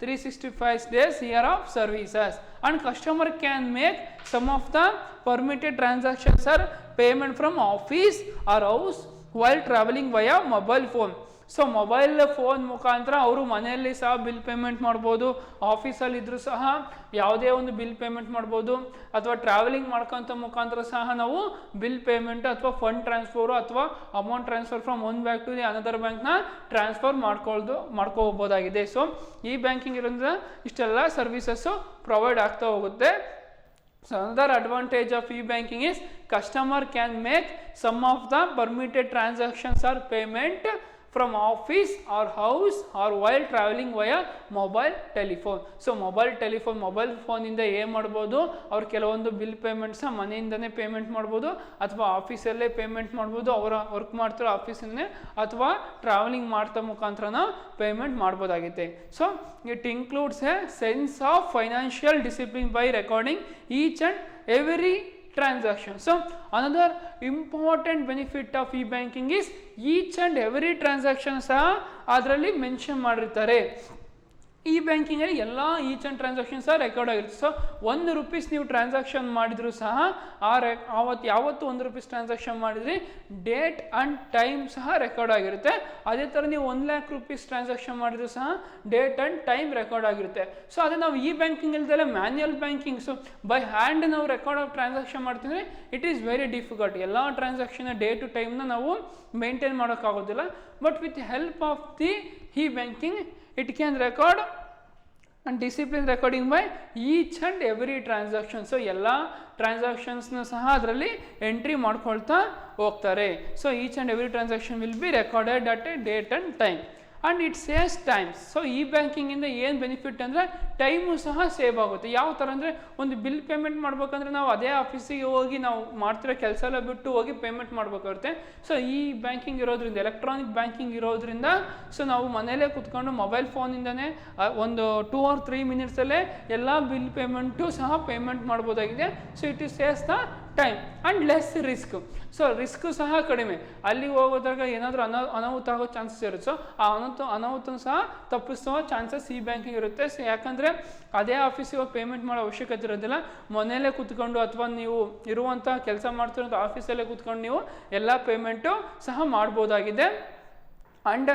Speaker 1: 365 days year of services, and customer can make some of the permitted transactions or payment from office or house while traveling via mobile phone. So mobile phone ಮುಖಾಂತರ ಅವರು ಮನೆಯಲ್ಲಿ ಸಹ ಬಿಲ್ ಪೇಮೆಂಟ್ ಮಾಡ್ಬೋದು, ಆಫೀಸಲ್ಲಿ ಇದ್ರೂ ಸಹ ಯಾವುದೇ ಒಂದು ಬಿಲ್ ಪೇಮೆಂಟ್ ಮಾಡ್ಬೋದು, ಅಥವಾ ಟ್ರಾವೆಲಿಂಗ್ ಮಾಡ್ಕೊತ ಮುಖಾಂತರ ಸಹ ನಾವು ಬಿಲ್ ಪೇಮೆಂಟ್ ಅಥವಾ ಫಂಡ್ ಟ್ರಾನ್ಸ್ಫರು ಅಥವಾ amount transfer from one bank to the another ಬ್ಯಾಂಕ್ನ ಟ್ರಾನ್ಸ್ಫರ್ ಮಾಡ್ಕೋಬೋದಾಗಿದೆ. ಸೊ ಈ ಬ್ಯಾಂಕಿಂಗ್ ಇರೋದ್ರಿಂದ ಇಷ್ಟೆಲ್ಲ ಸರ್ವಿಸಸ್ಸು ಪ್ರೊವೈಡ್ ಆಗ್ತಾ ಹೋಗುತ್ತೆ. So another advantage of e-banking is customer can make some of the permitted transactions or payment from office or house or while traveling via mobile telephone. So mobile ಫೋನಿಂದ ಏನು ಮಾಡ್ಬೋದು, ಅವ್ರು ಕೆಲವೊಂದು ಬಿಲ್ ಪೇಮೆಂಟ್ಸ್ನ ಮನೆಯಿಂದನೇ ಪೇಮೆಂಟ್ ಮಾಡ್ಬೋದು, ಅಥವಾ ಆಫೀಸಲ್ಲೇ ಪೇಮೆಂಟ್ ಮಾಡ್ಬೋದು, ಅವರ ವರ್ಕ್ ಮಾಡ್ತಿರೋ ಆಫೀಸನ್ನೇ, ಅಥವಾ ಟ್ರಾವೆಲಿಂಗ್ ಮಾಡ್ತಾ ಮುಖಾಂತರ ಪೇಮೆಂಟ್ ಮಾಡ್ಬೋದಾಗಿದೆ. So it includes a sense of financial discipline by recording each and every transaction. So another important benefit of e-banking is each and every transaction ಸಹ ಅದರಲ್ಲಿ ಮೆನ್ಷನ್ ಮಾಡಿರ್ತಾರೆ. ಈ ಬ್ಯಾಂಕಿಂಗಲ್ಲಿ ಎಲ್ಲ ಈಚ್ ಆ್ಯಂಡ್ ಟ್ರಾನ್ಸಾಕ್ಷನ್ ಸಹ ರೆಕಾರ್ಡ್ ಆಗಿರುತ್ತೆ. ಸೊ ₹1 ನೀವು ಟ್ರಾನ್ಸಾಕ್ಷನ್ ಮಾಡಿದರೂ ಸಹ ಯಾವತ್ತು ₹1 ಟ್ರಾನ್ಸಾಕ್ಷನ್ ಮಾಡಿದ್ರಿ ಡೇಟ್ ಆ್ಯಂಡ್ ಟೈಮ್ ಸಹ ರೆಕಾರ್ಡ್ ಆಗಿರುತ್ತೆ. ಅದೇ ಥರ ನೀವು ₹1,00,000 ಟ್ರಾನ್ಸಾಕ್ಷನ್ ಮಾಡಿದರೂ ಸಹ ಡೇಟ್ ಆ್ಯಂಡ್ ಟೈಮ್ ರೆಕಾರ್ಡ್ ಆಗಿರುತ್ತೆ. ಸೊ ಅದೇ ನಾವು ಈ ಬ್ಯಾಂಕಿಂಗ್ ಇಲ್ದಲೆ manual banking, so by hand ನಾವು ರೆಕಾರ್ಡ್ ಆಫ್ ಟ್ರಾನ್ಸಾಕ್ಷನ್ ಮಾಡ್ತಿದ್ರೆ ಇಟ್ ಈಸ್ ವೆರಿ ಡಿಫಿಕಲ್ಟ್. ಎಲ್ಲ ಟ್ರಾನ್ಸಾಕ್ಷನ್ ಡೇ ಟು ಟೈಮ್ನ ನಾವು ಮೇಂಟೈನ್ ಮಾಡೋಕ್ಕಾಗೋದಿಲ್ಲ. But with help of the ಈ banking it can record and discipline recording by each and every transaction. So ಎಲ್ಲ ಟ್ರಾನ್ಸಾಕ್ಷನ್ಸ್ನ ಸಹ ಅದರಲ್ಲಿ ಎಂಟ್ರಿ ಮಾಡ್ಕೊಳ್ತಾ ಹೋಗ್ತಾರೆ. So each and every transaction will be recorded at A date and time, and it saves times. So ಈ ಬ್ಯಾಂಕಿಂಗಿಂದ ಏನು ಬೆನಿಫಿಟ್ ಅಂದರೆ ಟೈಮು ಸಹ ಸೇವ್ ಆಗುತ್ತೆ. ಯಾವ ಥರ ಅಂದರೆ ಒಂದು ಬಿಲ್ ಪೇಮೆಂಟ್ ಮಾಡ್ಬೇಕಂದ್ರೆ ನಾವು ಅದೇ ಆಫೀಸಿಗೆ ಹೋಗಿ ನಾವು ಮಾಡ್ತಿರೋ ಕೆಲಸ ಎಲ್ಲ ಬಿಟ್ಟು ಹೋಗಿ ಪೇಮೆಂಟ್ ಮಾಡಬೇಕಾಗುತ್ತೆ. ಸೊ ಈ ಬ್ಯಾಂಕಿಂಗ್ ಇರೋದ್ರಿಂದ, ಎಲೆಕ್ಟ್ರಾನಿಕ್ ಬ್ಯಾಂಕಿಂಗ್ ಇರೋದ್ರಿಂದ, ಸೊ ನಾವು ಮನೇಲೇ ಕೂತ್ಕೊಂಡು ಮೊಬೈಲ್ ಫೋನಿಂದನೇ ಒಂದು 2 or 3 minutesಲ್ಲೇ ಎಲ್ಲ ಬಿಲ್ ಪೇಮೆಂಟು ಸಹ ಪೇಮೆಂಟ್ ಮಾಡ್ಬೋದಾಗಿದೆ. So it is saves the time and less risk. So risk ಸಹ ಕಡಿಮೆ. ಅಲ್ಲಿಗೆ ಹೋಗೋದಾಗ ಏನಾದರೂ ಅನಾಹುತ ಆಗೋ ಚಾನ್ಸಸ್ ಇರುತ್ತೆ. ಸೊ ಆ ಅನಾಹುತ ಸಹ ತಪ್ಪಿಸೋ ಚಾನ್ಸಸ್ ಈ ಬ್ಯಾಂಕಿಂಗ್ ಇರುತ್ತೆ. ಸೊ ಯಾಕಂದರೆ ಅದೇ ಆಫೀಸಿಗೆ ಹೋಗಿ ಪೇಮೆಂಟ್ ಮಾಡೋ ಅವಶ್ಯಕತೆ ಇರೋದಿಲ್ಲ. ಮನೆಯಲ್ಲೇ ಕೂತ್ಕೊಂಡು ಅಥವಾ ನೀವು ಇರುವಂಥ ಕೆಲಸ ಮಾಡ್ತಿರೋಂಥ ಆಫೀಸಲ್ಲೇ ಕೂತ್ಕೊಂಡು ನೀವು ಎಲ್ಲ ಪೇಮೆಂಟು ಸಹ ಮಾಡ್ಬೋದಾಗಿದೆ. ಆ್ಯಂಡ್